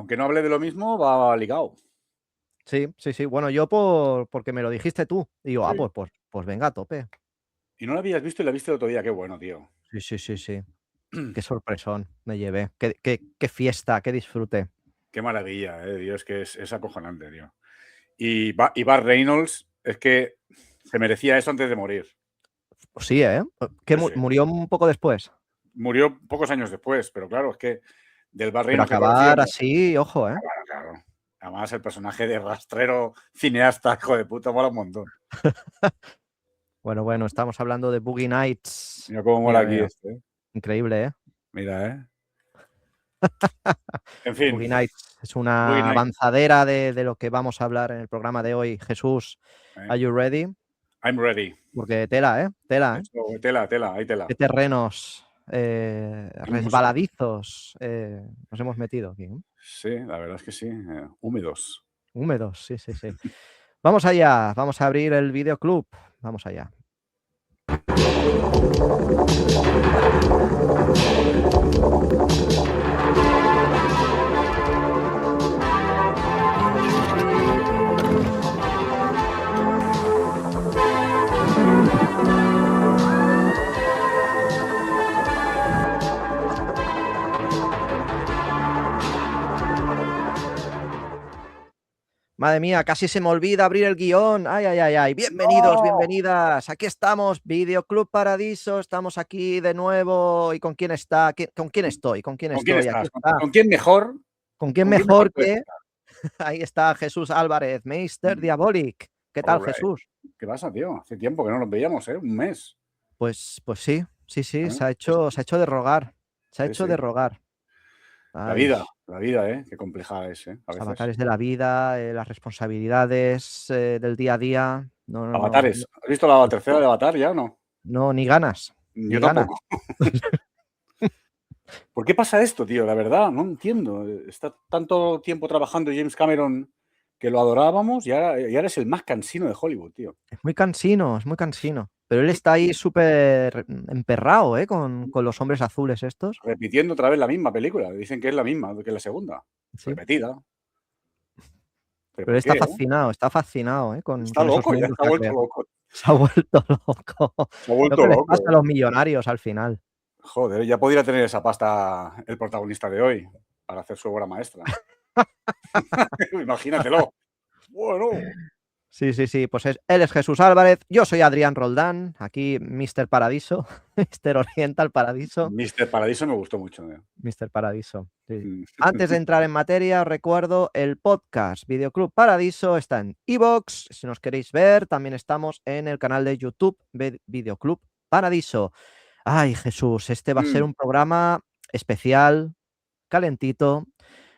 aunque no hable de lo mismo, va ligado. Sí, sí, sí. Bueno, yo porque me lo dijiste tú. Digo, Sí. pues venga, a tope. Y no la habías visto y la viste el otro día. Qué bueno, tío. Sí, sí, sí, sí. Qué sorpresón me llevé. Qué fiesta, qué disfrute. Qué maravilla, tío. Es que es acojonante, tío. Y Burt Reynolds, es que se merecía eso antes de morir. Pues sí, ¿eh? Que Sí, sí. murió un poco después. Murió pocos años después, pero claro, es que del Burt Pero Reynolds que acabar conocíamos. así, ojo, ¿eh? Claro, claro. Además, el personaje de rastrero cineasta, hijo de puta, mola un montón. Bueno, estamos hablando de Boogie Nights. Mira cómo mola Mira, aquí mira. este. Increíble, ¿eh? Mira, En fin, Boogie Nights es Boogie una Nights. avanzadera de lo que vamos a hablar en el programa de hoy. Jesús, eh. ¿are you ready? I'm ready. Porque tela, ¿eh? Tela, ¿eh? Esto, tela, hay tela. Qué terrenos Tenemos hoy. resbaladizos nos hemos metido aquí, ¿eh? Sí, la verdad es que sí. Húmedos. Húmedos, sí, sí, sí. Vamos allá, vamos a abrir el videoclub. Vamos allá. Madre mía, casi se me olvida abrir el guión. Ay, ay, ay, ay. Bienvenidos, ¡No! bienvenidas. Aquí estamos, Videoclub Paradiso. Estamos aquí de nuevo. ¿Y con quién está? ¿Con quién estoy? ¿Con quién ¿Con quién estoy? Aquí estás? está. ¿Con quién mejor? ¿Con quién ¿Con quién mejor mejor puedes que? estar? Ahí está Jesús Álvarez, Meister Diabolic. ¿Qué All tal, right. Jesús? ¿Qué pasa, tío? Hace tiempo que no nos veíamos, ¿eh? Un mes. Pues sí, sí, sí, ¿Eh? se ha hecho de rogar. Se ha Sí, hecho sí. de rogar. Ay, La vida, ¿eh? Qué compleja es, ¿eh? A los veces. avatares de la vida, las responsabilidades del día a día. No, no, no, Avatares. ¿Has visto la tercera de Avatar ya o no? no, ni ganas, Yo ni ganas. tampoco. ¿Por qué pasa esto, tío? La verdad, no entiendo. Está tanto tiempo trabajando James Cameron que lo adorábamos y ahora es el más cansino de Hollywood, tío. Es muy cansino, es muy cansino. Pero él ¿Qué? está ahí súper emperrado, ¿eh? Con los hombres azules estos. Repitiendo otra vez la misma película. Dicen que es la misma que la segunda. Sí. Repetida. ¿Pero Pero él por qué, eh? está fascinado, ¿eh? Está Con esos loco, ya mundos está que ha vuelto creado. loco. Se ha vuelto loco. Se ha Lo vuelto que les pasa a loco. los millonarios al final. Joder, ya podría tener esa pasta el protagonista de hoy para hacer su obra maestra. Imagínatelo. Bueno. Sí, sí, sí. Pues él es Jesús Álvarez. Yo soy Adrián Roldán. Aquí, Mr. Paradiso. Mr. Oriental Paradiso. Mr. Paradiso me gustó mucho. Mr. Paradiso. Sí. Mm. Antes de entrar en materia, os recuerdo el podcast Videoclub Paradiso está en iVoox. Si nos queréis ver, también estamos en el canal de YouTube Videoclub Paradiso. Ay, Jesús, este va a ser Mm. un programa especial, calentito.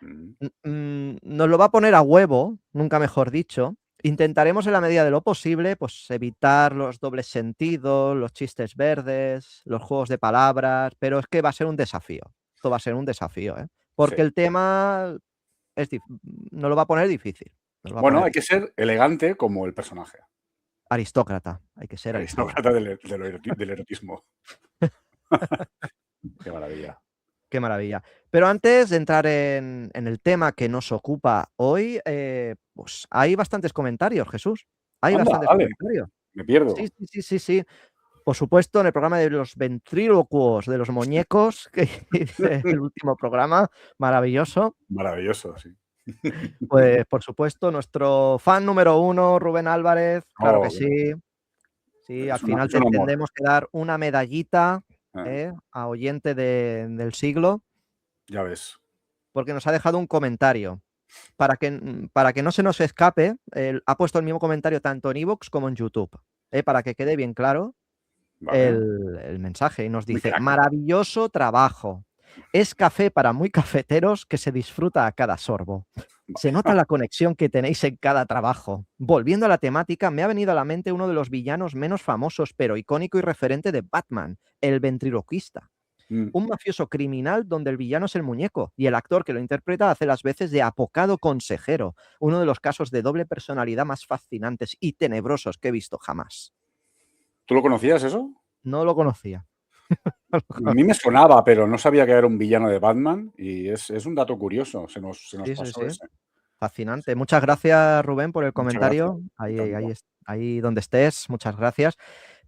Mm. Nos lo va a poner a huevo, nunca mejor dicho. Intentaremos en la medida de lo posible, pues evitar los dobles sentidos, los chistes verdes, los juegos de palabras, pero es que va a ser un desafío. Esto va a ser un desafío, ¿eh? Sí. Porque el tema nos lo va a poner difícil. Nos lo va a Bueno, poner hay que ser elegante como el personaje. aristócrata. Hay que ser aristócrata. Aristócrata del erotismo. Qué maravilla. Qué maravilla. Pero antes de entrar en el tema que nos ocupa hoy, pues hay bastantes comentarios, Jesús. Hay Anda, bastantes vale, comentarios. me pierdo. Sí, sí, sí, sí, sí. Por supuesto, en el programa de los ventrílocuos, de los muñecos, que hice el último programa, maravilloso. Maravilloso, sí. Pues, por supuesto, nuestro fan número 1, Rubén Álvarez, claro que Oh, sí. Sí, al es final es te un honor. tendremos que dar una medallita, Eh, a oyente del siglo, ya ves. porque nos ha dejado un comentario. Para que no se nos escape, él ha puesto el mismo comentario tanto en iVoox como en YouTube, para que quede bien claro Vale. el mensaje. Y nos Muy dice: crack. "Maravilloso trabajo. Es café para muy cafeteros que se disfruta a cada sorbo. Se nota la conexión que tenéis en cada trabajo". Volviendo a la temática, me ha venido a la mente uno de los villanos menos famosos, pero icónico y referente de Batman, el ventriloquista. Mm. Un mafioso criminal donde el villano es el muñeco y el actor que lo interpreta hace las veces de apocado consejero, uno de los casos de doble personalidad más fascinantes y tenebrosos que he visto jamás. ¿Tú lo conocías eso? No lo conocía. A mí me sonaba, pero no sabía que era un villano de Batman y es un dato curioso, se nos Sí, sí, pasó sí. ese. Fascinante. Muchas gracias, Rubén, por el Muchas gracias, comentario. Ahí, encantado. ahí donde estés, muchas gracias.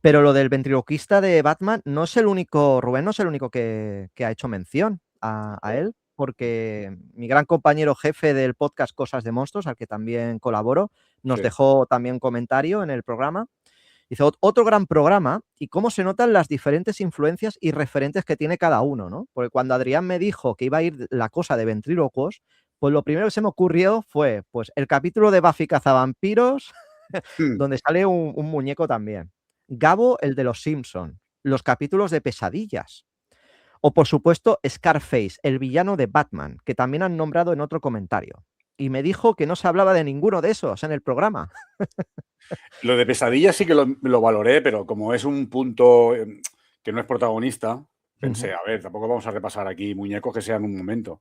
Pero lo del ventriloquista de Batman no es el único, Rubén no es el único que ha hecho mención a él, porque mi gran compañero jefe del podcast Cosas de Monstruos, al que también colaboro, nos Sí. dejó también comentario en el programa. Dice, otro gran programa y cómo se notan las diferentes influencias y referentes que tiene cada uno, ¿no? Porque cuando Adrián me dijo que iba a ir la cosa de ventrílocos, pues lo primero que se me ocurrió fue, pues, el capítulo de Buffy Cazavampiros, Mm. donde sale un muñeco también. Gabo, el de los Simpson, los capítulos de Pesadillas. O, por supuesto, Scarface, el villano de Batman, que también han nombrado en otro comentario. Y me dijo que no se hablaba de ninguno de esos en el programa. Lo de Pesadilla sí que lo valoré, pero como es un punto que no es protagonista, pensé, a ver, tampoco vamos a repasar aquí muñecos que sean un momento.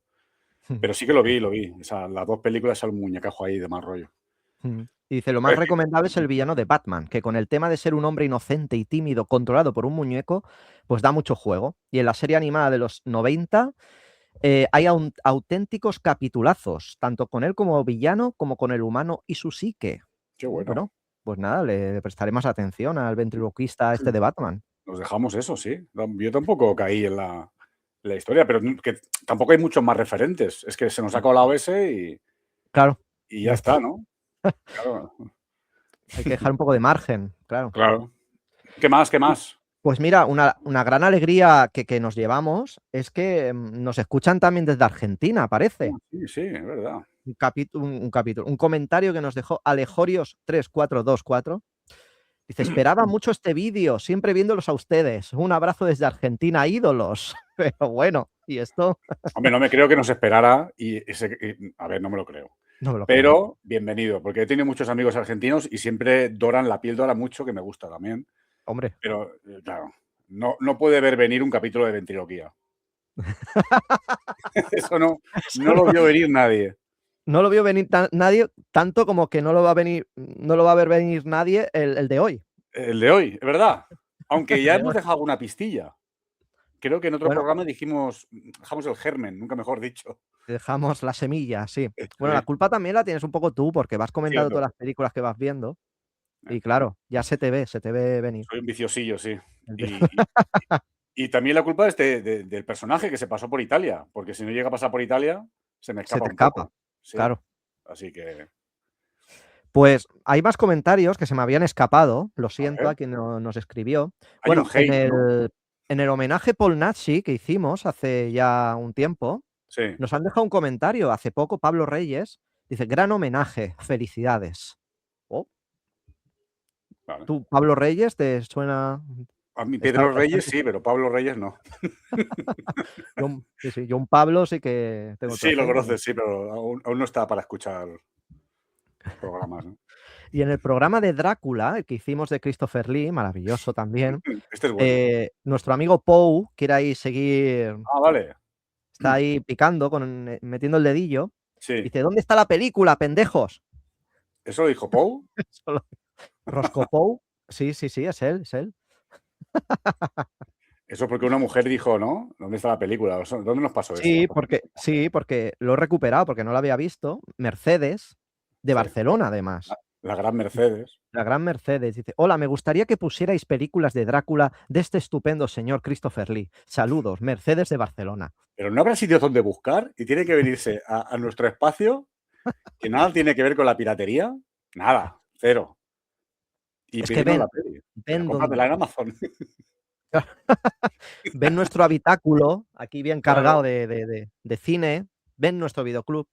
Pero sí que lo vi, lo vi. O sea, las dos películas salen un muñecajo ahí de mal rollo. Y dice, lo A más ver, recomendable es el villano de Batman, que con el tema de ser un hombre inocente y tímido controlado por un muñeco, pues da mucho juego. Y en la serie animada de los 90 hay auténticos capitulazos, tanto con él como villano, como con el humano y su psique. qué bueno. Bueno, pues nada, le prestaré más atención al ventriloquista este de Batman. Nos dejamos eso, sí. Yo tampoco caí en la historia, pero que tampoco hay muchos más referentes. Es que se nos ha colado ese Claro, y ya ya está, está. ¿no? Claro, Hay que dejar un poco de margen, claro. claro. ¿Qué más? ¿Qué más? Pues mira, una gran alegría que nos llevamos es que nos escuchan también desde Argentina, parece. Sí, sí, es verdad. Un comentario que nos dejó Alejorios3424. Dice, esperaba mucho este vídeo, siempre viéndolos a ustedes. Un abrazo desde Argentina, ídolos. Pero bueno, ¿y esto? Hombre, no me creo que nos esperara a ver, no me lo creo. No me lo creo. Pero bienvenido, porque he tenido muchos amigos argentinos y siempre doran la piel, dora mucho, que me gusta también. Hombre, Pero, claro, no puede ver venir un capítulo de ventriloquía. Eso eso no lo vio venir nadie. no lo vio venir nadie, tanto como que no lo va a ver venir nadie el de hoy. El de hoy, es verdad. Aunque El ya de hemos hoy. dejado alguna pistilla. Creo que en otro Bueno, programa dejamos el germen, nunca mejor dicho. dejamos la semilla, sí. Bueno, la Sí, culpa también la tienes un poco tú, porque vas sí, es comentando todas verdad. las películas que vas viendo. Eh, Y claro, ya se te ve venir. Soy un viciosillo, sí. El de Y también la culpa es del personaje que se pasó por Italia, porque si no llega a pasar por Italia, se me Se escapa te un escapa, poco. Sí, claro. así que, Pues hay más comentarios que se me habían escapado, lo a siento ver, a quien nos escribió. hay un Bueno, hate, ¿no? en el homenaje Paul Nazi que hicimos hace ya un tiempo, Sí, nos han dejado un comentario hace poco, Pablo Reyes, dice: "Gran homenaje, felicidades". Oh, vale. ¿tú, Pablo Reyes, te suena? A mí Está Pedro Reyes bastante. sí, pero Pablo Reyes no. Sí, sí, yo un Pablo sí que tengo el Sí, lo presente. conoces, sí, pero aún no está para escuchar programas, ¿no? Y en el programa de Drácula, el que hicimos de Christopher Lee, maravilloso también, Este es bueno. nuestro amigo Pou quiere ahí seguir. Ah, vale. Está ahí picando metiendo el dedillo. Sí. Dice: "¿Dónde está la película, pendejos?". ¿Eso lo dijo Pou? Solo Roscoe Pou. Sí, sí, sí, es él, es él. Eso porque una mujer dijo, ¿no? ¿Dónde está la película? ¿Dónde nos pasó eso? Sí, porque lo he recuperado, porque no lo había visto. Mercedes, de Sí, Barcelona, además. la gran Mercedes. La gran Mercedes dice: "Hola, me gustaría que pusierais películas de Drácula de este estupendo señor Christopher Lee. Saludos, Mercedes de Barcelona". Pero no habrá sitios donde buscar y tiene que venirse a nuestro espacio, que nada tiene que ver con la piratería. Nada, cero. Y Es que pedirnos la peli. Pero ven cómpratela en Amazon. ven nuestro habitáculo aquí bien cargado Claro. de cine, ven nuestro videoclub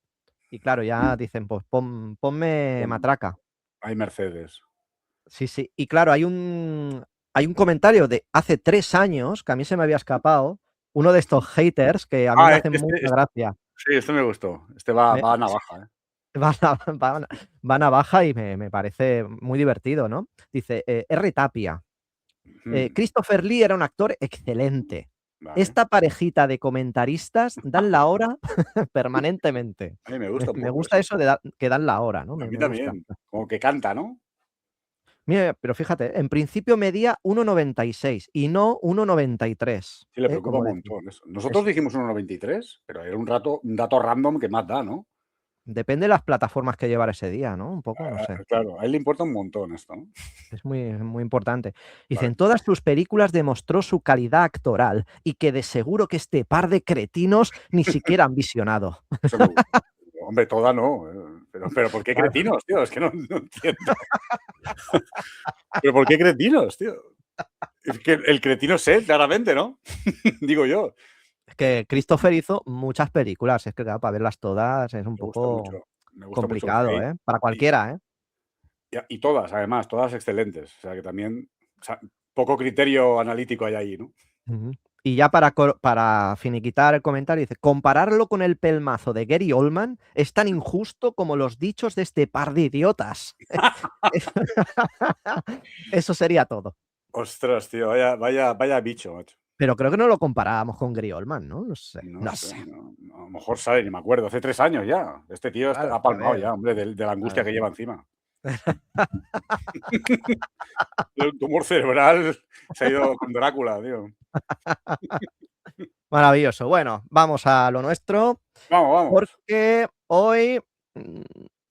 y claro, ya dicen: "Pues ponme matraca". Hay Mercedes. Sí, sí. Y claro, hay un comentario de hace 3 años que a mí se me había escapado, uno de estos haters que a mí me Ah, hacen mucha gracia. sí, este me gustó. Este va a navaja, ¿eh? Va va a navaja y me parece muy divertido, ¿no? Dice, R. Tapia: Ujú. Christopher Lee era un actor excelente. Vale. Esta parejita de comentaristas dan la hora permanentemente". A mí me Me gusta un me poco gusta eso. eso de que dan la hora, ¿no? A mí Me gusta. también. Como que canta, ¿no? Mira, pero fíjate, en principio medía 1,96 y no 1,93. Sí, le preocupa Como un decía. montón eso. Nosotros dijimos 1,93, pero era un dato random que más da, ¿no? Depende de las plataformas que llevar ese día, ¿no? Un poco, no sé. Claro, a él le importa un montón esto, ¿no? Es muy importante. Dice, Vale. en todas sus películas demostró su calidad actoral y que de seguro que este par de cretinos ni siquiera han visionado. Eso me gusta. Hombre, toda no. Pero ¿por qué Claro. cretinos, tío? Es que no entiendo. ¿Pero por qué cretinos, tío? Es que el cretino es él, claramente, ¿no? Digo yo. Es que Christopher hizo muchas películas, es que claro, para verlas todas es un poco Me gusta mucho el complicado, Fate. ¿eh? Para Y, cualquiera, ¿eh? y todas, además, todas excelentes. O sea, que también, o sea, poco criterio analítico hay ahí, ¿no? Ujú. Y ya para finiquitar el comentario, dice, compararlo con el pelmazo de Gary Oldman es tan injusto como los dichos de este par de idiotas. Eso sería todo. Ostras, tío, vaya bicho, macho. Pero creo que no lo comparábamos con Gary Oldman, ¿no? No sé, No no sé, sé. a lo mejor sale, ni me acuerdo. Hace 3 años ya. Este tío Claro, ha a palmado ver, ya, hombre, de la a angustia que ver. lleva encima. El tumor cerebral se ha ido con Drácula, tío. Maravilloso. Bueno, vamos a lo nuestro, Vamos, vamos. porque hoy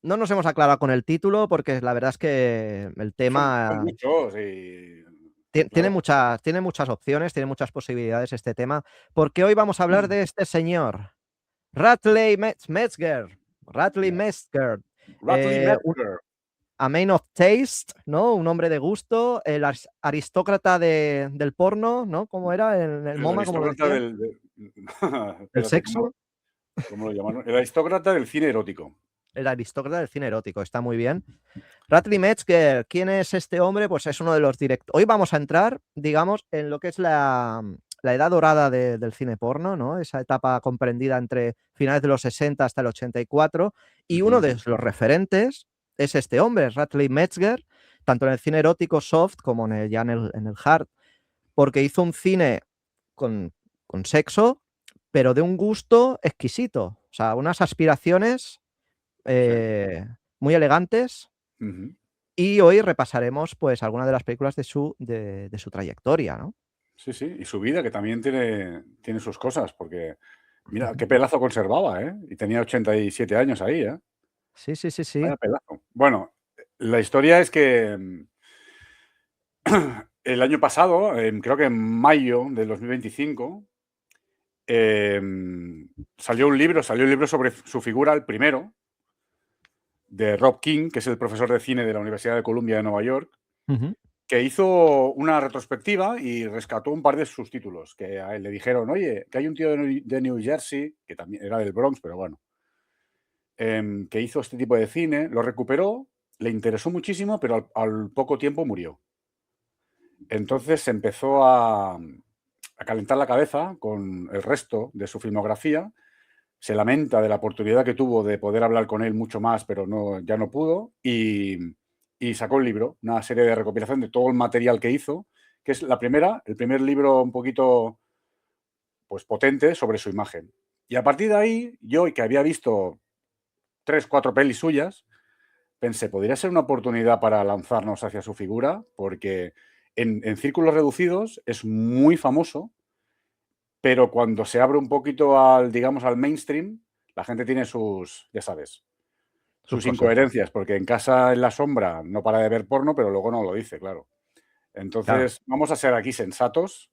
no nos hemos aclarado con el título, porque la verdad es que el Son tema muchos y tiene claro. muchas opciones, tiene muchas posibilidades este tema, porque hoy vamos a hablar de este señor, Radley Metzger. Radley Metzger, Rattly un Metzger, a man of taste, ¿no? Un hombre de gusto, el aristócrata del porno, ¿no? ¿Cómo era? El el MoMA, como lo aristócrata decían. El espérate, sexo. cómo lo llamaron? El aristócrata del cine erótico. El aristócrata del cine erótico, está muy bien. Radley Metzger, ¿quién es este hombre? Pues es uno de los directores. Hoy vamos a entrar, digamos, en lo que es la edad dorada del cine porno, ¿no? Esa etapa comprendida entre finales de los 60 hasta el 84. Y uno Ujú. de los referentes es este hombre, Radley Metzger, tanto en el cine erótico soft como ya en el hard, porque hizo un cine con, con sexo, pero de un gusto exquisito. O sea, unas aspiraciones Sí. muy elegantes, Ujú. y hoy repasaremos pues algunas de las películas de su trayectoria, ¿no? Sí, sí. Y su vida, que también tiene sus cosas, porque mira, Ujú. qué pelazo conservaba, ¿eh? Y tenía 87 años ahí, ¿eh? Sí, sí, sí, sí. Vaya pelazo. Bueno, la historia es que el año pasado, creo que en mayo del 2025, salió un libro sobre su figura, el primero, de Rob King, que es el profesor de cine de la Universidad de Columbia de Nueva York, Ujú. que hizo una retrospectiva y rescató un par de sus títulos, que a él le dijeron, oye, que hay un tío de New Jersey, que también era del Bronx, pero bueno, que hizo este tipo de cine, lo recuperó, le interesó muchísimo, pero al poco tiempo murió. Entonces se empezó a calentar la cabeza con el resto de su filmografía. Se lamenta de la oportunidad que tuvo de poder hablar con él mucho más, pero no, ya no pudo. Y sacó un libro, una serie de recopilación de todo el material que hizo, que es el primer libro un poquito pues, potente sobre su imagen. Y a partir de ahí, yo, que había visto 3, 4 pelis suyas, pensé, podría ser una oportunidad para lanzarnos hacia su figura, porque en círculos reducidos es muy famoso, pero cuando se abre un poquito al, digamos, al mainstream, la gente tiene sus, ya sabes, Sus sus cosas. incoherencias, porque en casa, en la sombra, no para de ver porno, pero luego no lo dice, claro. Claro. Entonces, vamos a ser aquí sensatos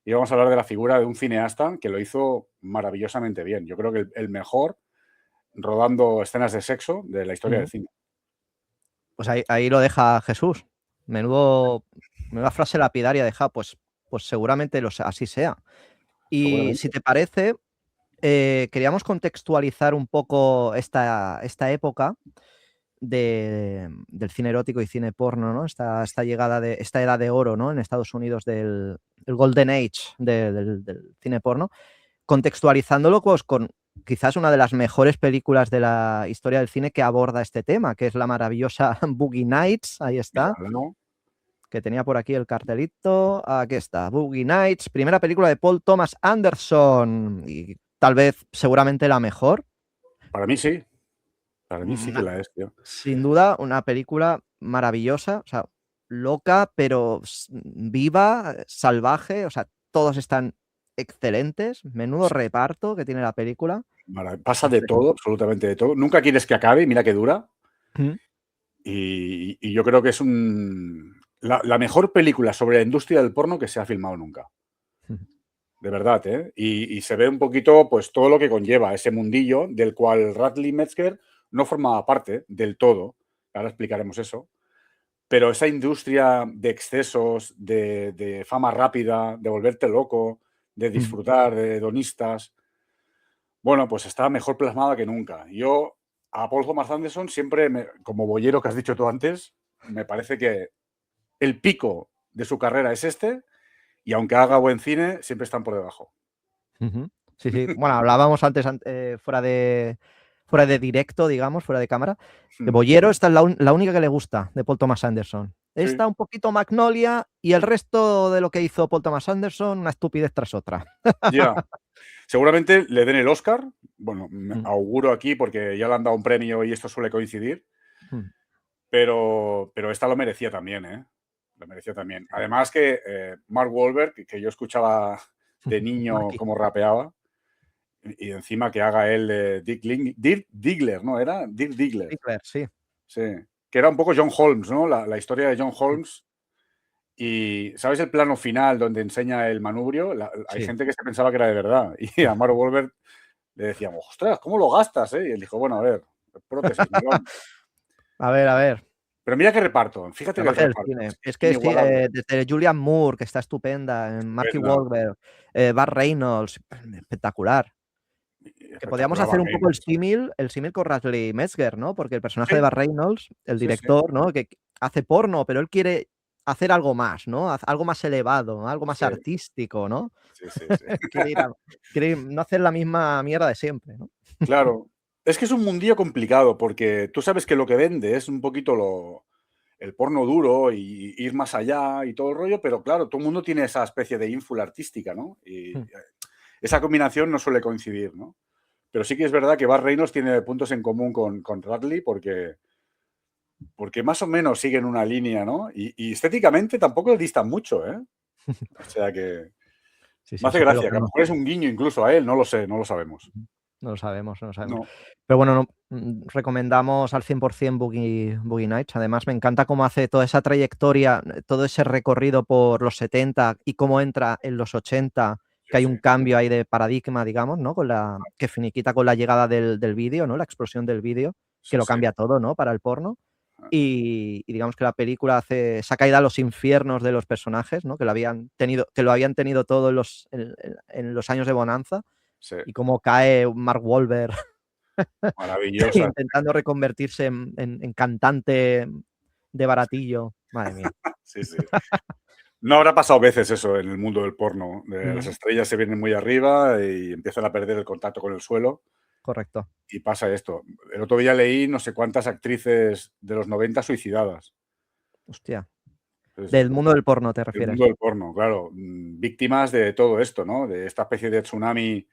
y vamos a hablar de la figura de un cineasta que lo hizo maravillosamente bien. Yo creo que el mejor rodando escenas de sexo de la historia del Ujú. cine. Pues ahí lo deja Jesús. Menuda frase lapidaria deja, pues seguramente así sea. Y si Seguramente. te parece, queríamos contextualizar un poco esta época del cine erótico y cine porno, ¿no? Esta llegada de esta edad de oro, ¿no? En Estados Unidos el Golden Age del cine porno, contextualizándolo pues, con quizás una de las mejores películas de la historia del cine que aborda este tema, que es la maravillosa Boogie Nights, ahí está, Míralo. que tenía por aquí el cartelito, aquí está, Boogie Nights, primera película de Paul Thomas Anderson, y tal vez seguramente la mejor. Para mí sí. Para mí sí que Una- la es, tío. Sin duda, una película maravillosa, o sea, loca, pero viva, salvaje, o sea, todos están excelentes, menudo Sí, reparto que tiene la película. pasa de todo, absolutamente de todo. Nunca quieres que acabe, mira que dura. Ujú. Y yo creo que es la mejor película sobre la industria del porno que se ha filmado nunca. De verdad, ¿eh? Y se ve un poquito, pues, todo lo que conlleva ese mundillo del cual Radley Metzger no formaba parte del todo. Ahora explicaremos eso. Pero esa industria de excesos, de fama rápida, de volverte loco, de disfrutar, de hedonistas, bueno, pues está mejor plasmada que nunca. Yo a Paul Thomas Anderson siempre, como boyero que has dicho tú antes, me parece que el pico de su carrera es este, y aunque haga buen cine, siempre están por debajo. Ujú. Sí, sí. Bueno, hablábamos antes, fuera de directo, digamos, fuera de cámara, que Boyero, esta es la única que le gusta de Paul Thomas Anderson. Sí, Esta un poquito Magnolia y el resto de lo que hizo Paul Thomas Anderson, una estupidez tras otra. ya. Seguramente le den el Oscar. Bueno, me Mm, auguro aquí porque ya le han dado un premio y esto suele coincidir. mm. Pero esta lo merecía también, ¿eh? Lo merecía también. Además que Mark Wahlberg, que yo escuchaba de niño Marky. cómo rapeaba, y encima que haga él Dirk Diggler, ¿no? ¿Era? Dirk Diggler. Hitler, sí. Sí. Que era un poco John Holmes, ¿no? La historia de John Holmes. Y ¿sabes el plano final donde enseña el manubrio? Hay Sí. gente que se pensaba que era de verdad. Y a Mark Wahlberg le decíamos, ostras, ¿cómo lo gastas? Y él dijo, bueno, a ver, prótesis, melón. A ver, a ver. Pero mira qué reparto, fíjate La que el magia del reparto cine. es Es que sí, inigualable. desde Julianne Moore, que está estupenda, Marky Estupenda, Wahlberg, Burt Reynolds, espectacular. Que podíamos espectacular hacer Burt un poco Reynolds. el símil con Radley Metzger, ¿no? Porque el personaje de Sí, Burt Reynolds, el sí, sí, director, ¿no? Que hace porno, pero él quiere hacer algo más, ¿no? Algo más elevado, algo más sí, artístico, ¿no? sí, sí, sí. Quiere no hacer la misma mierda de siempre, ¿no? Claro. Es que es un mundillo complicado porque tú sabes que lo que vende es un poquito el porno duro y ir más allá y todo el rollo, pero claro, todo el mundo tiene esa especie de ínfula artística, ¿no? Y Mm. esa combinación no suele coincidir, ¿no? Pero sí que es verdad que Burt Reynolds tiene puntos en común con Radley porque más o menos siguen una línea, ¿no? Y estéticamente tampoco distan mucho, ¿eh? O sea que Sí, me sí, hace ese pelo gracia, que a lo canoso. mejor es un guiño incluso a él, no lo sé, no lo sabemos. No lo sabemos, no lo sabemos. No, Pero bueno, recomendamos al 100% Boogie Nights. Además, me encanta cómo hace toda esa trayectoria, todo ese recorrido por los 70 y cómo entra en los 80, sí, que hay sí, un cambio ahí de paradigma, digamos, ¿no? Que finiquita con la llegada del vídeo, ¿no? La explosión del vídeo, que sí, lo sí. cambia todo, ¿no? Para el porno. Y digamos que la película hace esa caída a los infiernos de los personajes, ¿no? Que lo habían tenido todo en los años de bonanza Sí, y cómo cae Mark Wahlberg maravillosa. intentando reconvertirse en cantante de baratillo. Madre mía. Sí, sí. No habrá pasado veces eso en el mundo del porno. Las Ujú, estrellas se vienen muy arriba y empiezan a perder el contacto con el suelo correcto. y pasa esto. El otro día leí no sé cuántas actrices de los 90 suicidadas. Hostia. Pues, Del mundo del porno te el refieres. mundo del porno, claro. Víctimas de todo esto, ¿no? De esta especie de tsunami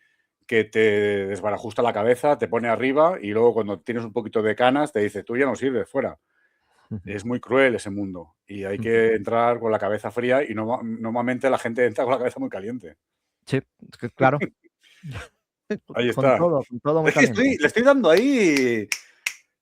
que te desbarajusta la cabeza, te pone arriba y luego cuando tienes un poquito de canas te dice, tú ya no sirves, fuera. Ujú, Es muy cruel ese mundo y hay ujú. que entrar con la cabeza fría y normalmente la gente entra con la cabeza muy caliente. Sí, es que claro. Ahí está. Con todo muy Es que caliente. le estoy dando ahí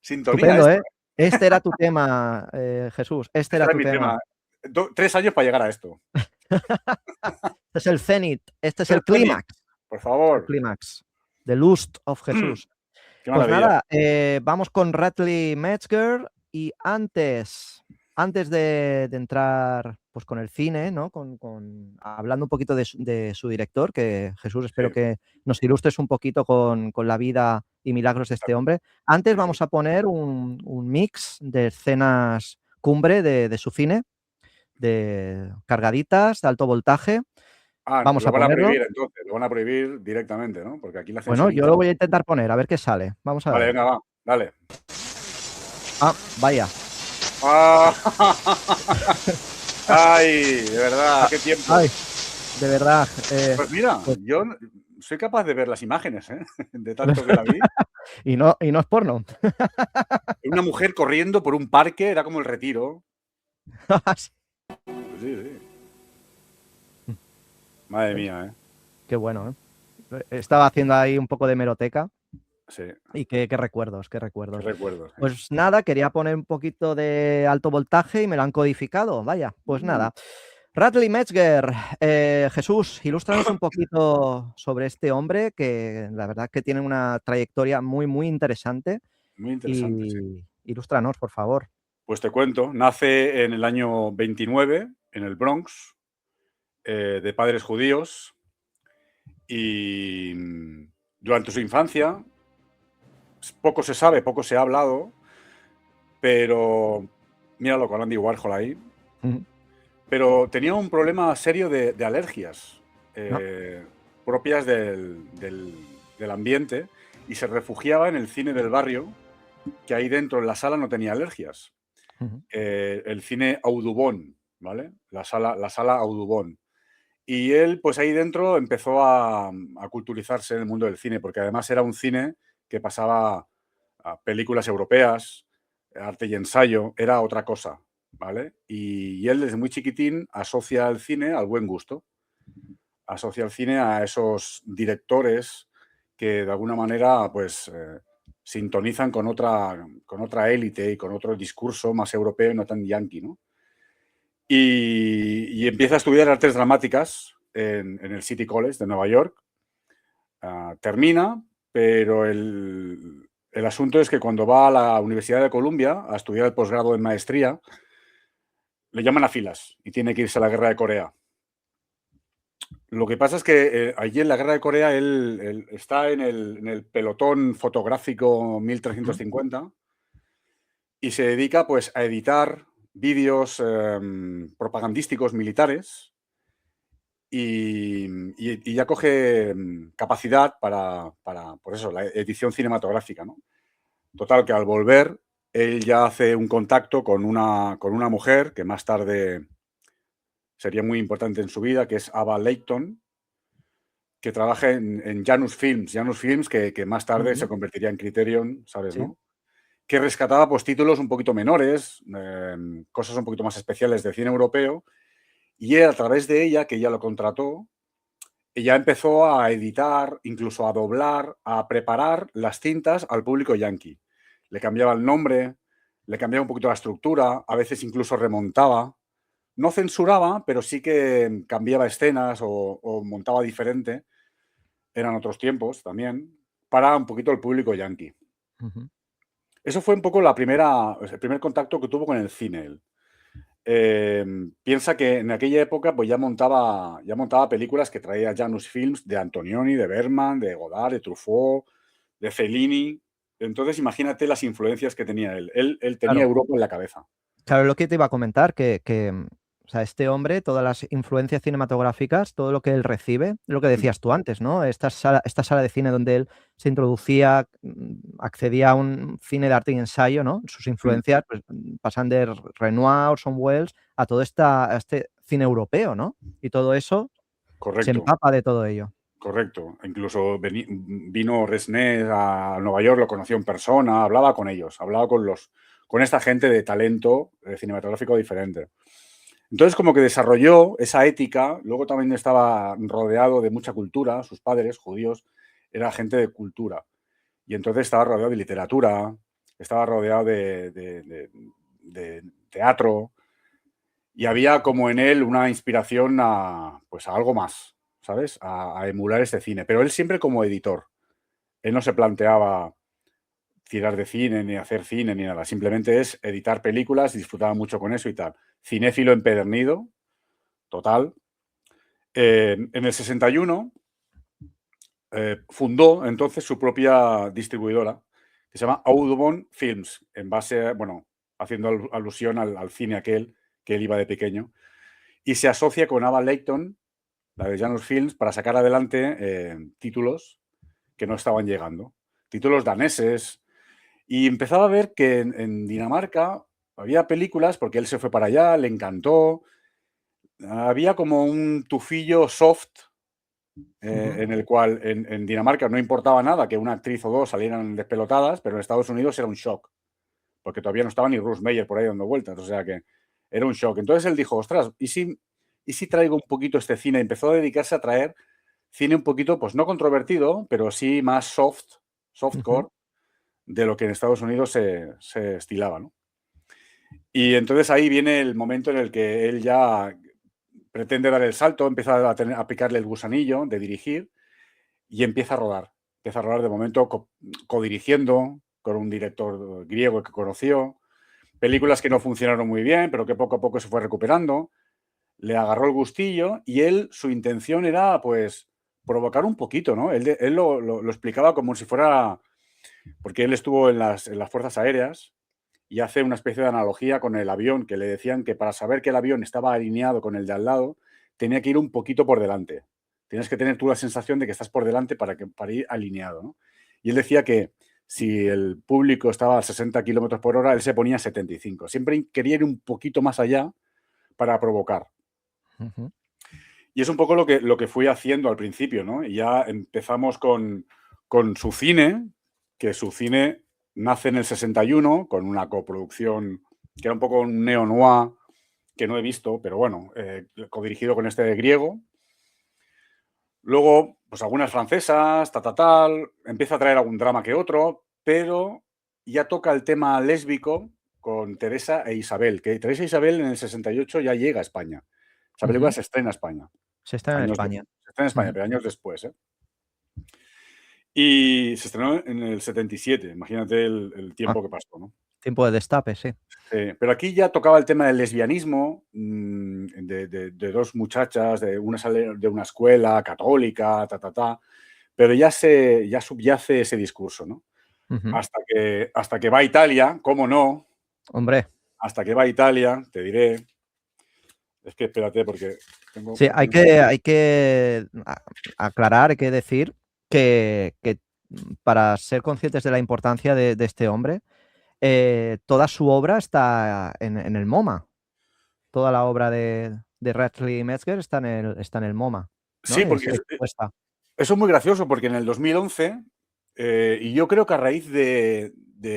sintonía a Estupendo, esto, ¿eh? ¿eh? Este era tu tema, Jesús, este Este era era tu mi tema. tema. 3 años para llegar a esto. Este es el cenit, este es Es el el cenit, clímax, por el favor. clímax. The Lust of Jesús. Qué Pues maravilla. nada, vamos con Radley Metzger y antes de entrar pues, con el cine, ¿no? Hablando un poquito de su director, que Jesús, espero Sí, que nos ilustres un poquito con la vida y milagros de este hombre. Antes sí, sí. vamos a poner un mix de escenas cumbre de su cine, de cargaditas, de alto voltaje. Vamos Lo a van a ponerlo. prohibir entonces, lo van a prohibir directamente, ¿no? Porque aquí la Bueno, yo censurita. lo voy a intentar poner, a ver qué sale. Vamos a Vale, ver. venga, va, dale. Ah, vaya. ¡Ah! Ay, de verdad, Ah, qué tiempos. ay, de verdad. Pues mira, Pues, yo soy capaz de ver las imágenes, ¿eh? De tanto que la vi. y no es porno. Una mujer corriendo por un parque, era como El Retiro. Sí. Sí, sí. Madre ¿Ves? mía, ¿eh? Qué bueno, ¿eh? Estaba haciendo ahí un poco de meroteca Sí, y qué recuerdos, qué qué recuerdos. recuerdos, ¿eh? Pues nada, quería poner un poquito de alto voltaje y me lo han codificado. Vaya, pues Mm. nada. Radley Metzger, Jesús, ilústranos un poquito sobre este hombre que la verdad que tiene una trayectoria muy, muy interesante Muy interesante, sí. y ilústranos, por favor. Pues te cuento, nace en el año 29 en el Bronx, de padres judíos y durante su infancia poco se sabe, poco se ha hablado, pero míralo con Andy Warhol ahí, Ujú. pero tenía un problema serio de alergias No. propias del ambiente y se refugiaba en el cine del barrio, que ahí dentro en la sala no tenía alergias. Ujú. El cine Audubon, ¿vale? La sala Audubon. Y él, pues ahí dentro empezó a culturizarse en el mundo del cine, porque además era un cine que pasaba a películas europeas, arte y ensayo, era otra cosa, ¿vale? Y él desde muy chiquitín asocia el cine al buen gusto, asocia el cine a esos directores que de alguna manera, pues, sintonizan con otra élite y con otro discurso más europeo y no tan yanqui, ¿no? Y empieza a estudiar artes dramáticas en el City College de Nueva York. Termina, pero el asunto es que cuando va a la Universidad de Columbia a estudiar el posgrado en maestría, le llaman a filas y tiene que irse a la guerra de Corea. Lo que pasa es que allí en la guerra de Corea él está en el pelotón fotográfico Ujú. 1350 y se dedica pues a editar vídeos propagandísticos militares y ya coge capacidad para, por eso, la edición cinematográfica, ¿no? Total, que al volver, él ya hace un contacto con una mujer que más tarde sería muy importante en su vida, que es Ava Leighton, que trabaja en Janus Films. Janus Films, que más tarde se Ujú. convertiría en Criterion, ¿sabes, Sí. no? Que rescataba pues títulos un poquito menores, cosas un poquito más especiales de cine europeo, y él, a través de ella, que ella lo contrató, ella empezó a editar, incluso a doblar, a preparar las cintas al público yanqui. Le cambiaba el nombre, le cambiaba un poquito la estructura, a veces incluso remontaba. No censuraba, pero sí que cambiaba escenas o montaba diferente. Eran otros tiempos también, para un poquito el público yanqui. Ujú. Eso fue un poco el primer contacto que tuvo con el cine él. Piensa que en aquella época pues ya montaba películas que traía Janus Films de Antonioni, de Bergman, de Godard, de Truffaut, de Fellini. Entonces imagínate las influencias que tenía él. Él tenía Claro. Europa en la cabeza. Claro, lo que te iba a comentar, o sea, este hombre, todas las influencias cinematográficas, todo lo que él recibe, lo que Mm, decías tú antes, ¿no? Esta sala de cine donde él se introducía, accedía a un cine de arte y ensayo, ¿no? Sus mm, influencias, pues, pasan de Renoir, Orson Welles, a todo a este cine europeo, ¿no? Y todo eso se correcto, empapa de todo ello. correcto. Incluso vino Resnais a Nueva York, lo conoció en persona, hablaba con ellos, hablaba con esta gente de talento cinematográfico diferente. Entonces, como que desarrolló esa ética, luego también estaba rodeado de mucha cultura, sus padres, judíos, era gente de cultura. Y entonces estaba rodeado de literatura, estaba rodeado de teatro, y había como en él una inspiración pues a algo más, ¿sabes? A emular este cine. Pero él siempre como editor. Él no se planteaba tirar de cine, ni hacer cine, ni nada. Simplemente es editar películas, disfrutaba mucho con eso y tal. Cinéfilo empedernido, total. En el 61 fundó entonces su propia distribuidora, que se llama Audubon Films, en base, bueno, haciendo alusión al cine aquel que él iba de pequeño, y se asocia con Ava Leighton, la de Janus Films, para sacar adelante títulos que no estaban llegando, títulos daneses, y empezaba a ver que en Dinamarca había películas, porque él se fue para allá, le encantó, había como un tufillo soft Ujú. en el cual en Dinamarca no importaba nada que una actriz o dos salieran despelotadas, pero en Estados Unidos era un shock, porque todavía no estaba ni Ruth Meyer por ahí dando vueltas. O sea que Era un shock. Entonces él dijo, ostras, ¿y si traigo un poquito este cine? Empezó a dedicarse a traer cine un poquito, pues no controvertido, pero sí más softcore, de lo que en Estados Unidos se estilaba, ¿no? Y entonces ahí viene el momento en el que él ya pretende dar el salto, empieza a picarle el gusanillo de dirigir y empieza a rodar. Empieza a rodar de momento codirigiendo con un director griego que conoció, películas que no funcionaron muy bien, pero que poco a poco se fue recuperando. Le agarró el gustillo y él, su intención era, pues, provocar un poquito, ¿no? Él lo explicaba como si fuera, porque él estuvo en las fuerzas aéreas y hace una especie de analogía con el avión, que le decían que para saber que el avión estaba alineado con el de al lado, tenía que ir un poquito por delante. Tienes que tener tú la sensación de que estás por delante para ir alineado, ¿no? Y él decía que si el público estaba a 60 kilómetros por hora, él se ponía a 75. Siempre quería ir un poquito más allá para provocar. Y es un poco lo que fui haciendo al principio, ¿no? Y ya empezamos con su cine, que su cine nace en el 61 con una coproducción que era un poco un neo-noir que no he visto, pero bueno, codirigido con este griego. Luego, pues algunas francesas, tal, empieza a traer algún drama que otro, pero ya toca el tema lésbico con Teresa e Isabel, que Teresa e Isabel en el 68 ya llega a España. Esa película se estrena en España. Se estrena en España. Se estrena en España, pero años después, ¿eh? Y se estrenó en el 77, imagínate el tiempo que pasó, ¿no? Tiempo de destape, sí. Pero aquí ya tocaba el tema del lesbianismo, de dos muchachas, una sale de una escuela católica, pero ya subyace ese discurso, ¿no? Hasta que va a Italia, ¿cómo no? Hombre. Hasta que va a Italia, te diré. Es que espérate, porque tengo. Sí, hay que aclarar, hay que decir que para ser conscientes de la importancia de este hombre, toda su obra está en el MoMA. Toda la obra de Radcliffe Metzger está en el MoMA, ¿no? Sí, porque eso es muy gracioso, porque en el 2011, y yo creo que a raíz de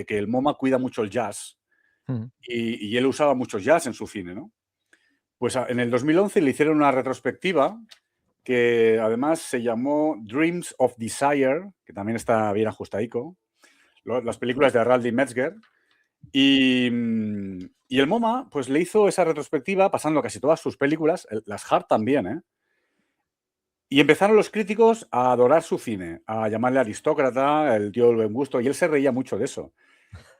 que el MoMA cuida mucho el jazz, y él usaba mucho jazz en su cine, ¿no? Pues en el 2011 le hicieron una retrospectiva que además se llamó Dreams of Desire, que también está bien ajustadico, las películas de Radcliffe Metzger. Y el MoMA pues le hizo esa retrospectiva pasando casi todas sus películas, las Hart también, ¿eh? Y empezaron los críticos a adorar su cine, a llamarle aristócrata, el tío del buen gusto, y él se reía mucho de eso.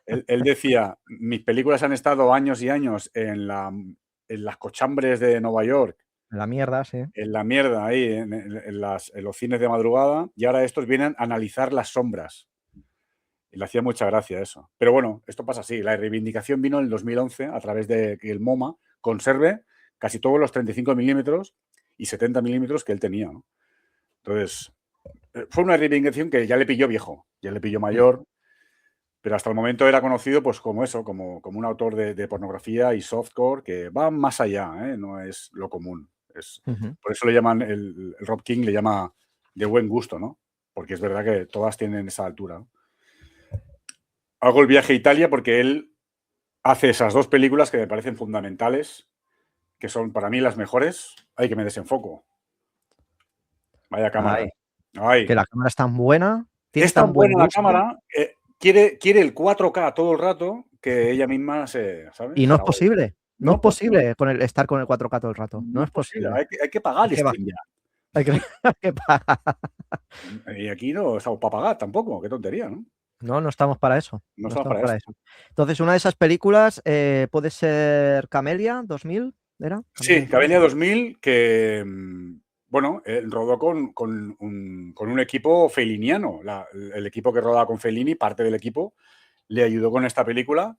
Él decía, mis películas han estado años y años en las cochambres de Nueva York. En la mierda, sí. En la mierda, ahí, en los cines de madrugada, y ahora estos vienen a analizar las sombras. Y le hacía mucha gracia eso. Pero bueno, esto pasa así. La reivindicación vino en el 2011 a través de que el MoMA conserve casi todos los 35 milímetros y 70 milímetros que él tenía, ¿no? Entonces, fue una reivindicación que ya le pilló viejo, ya le pilló mayor, pero hasta el momento era conocido pues como eso, como un autor de pornografía y softcore que va más allá, ¿eh? No es lo común. Por eso le llaman, el Rob King le llama de buen gusto, ¿no? Porque es verdad que todas tienen esa altura, ¿no? Hago el viaje a Italia porque él hace esas dos películas que me parecen fundamentales, que son para mí las mejores. Ay, que me desenfoco. Vaya cámara. Ay. Que la cámara es tan buena. Es tan buena la cámara, quiere el 4K todo el rato que ella misma se, ¿sabes? Y no es posible. No es posible estar con el 4K todo el rato. No es posible. Hay que pagar el stream ya. Hay que pagar. Y aquí no estamos para pagar tampoco. Qué tontería, ¿no? No estamos para eso. No estamos para eso. Entonces, una de esas películas puede ser Camellia 2000, ¿era? Sí, Camellia 2000, que, bueno, rodó con un equipo feliniano. El equipo que rodaba con Fellini, parte del equipo, le ayudó con esta película,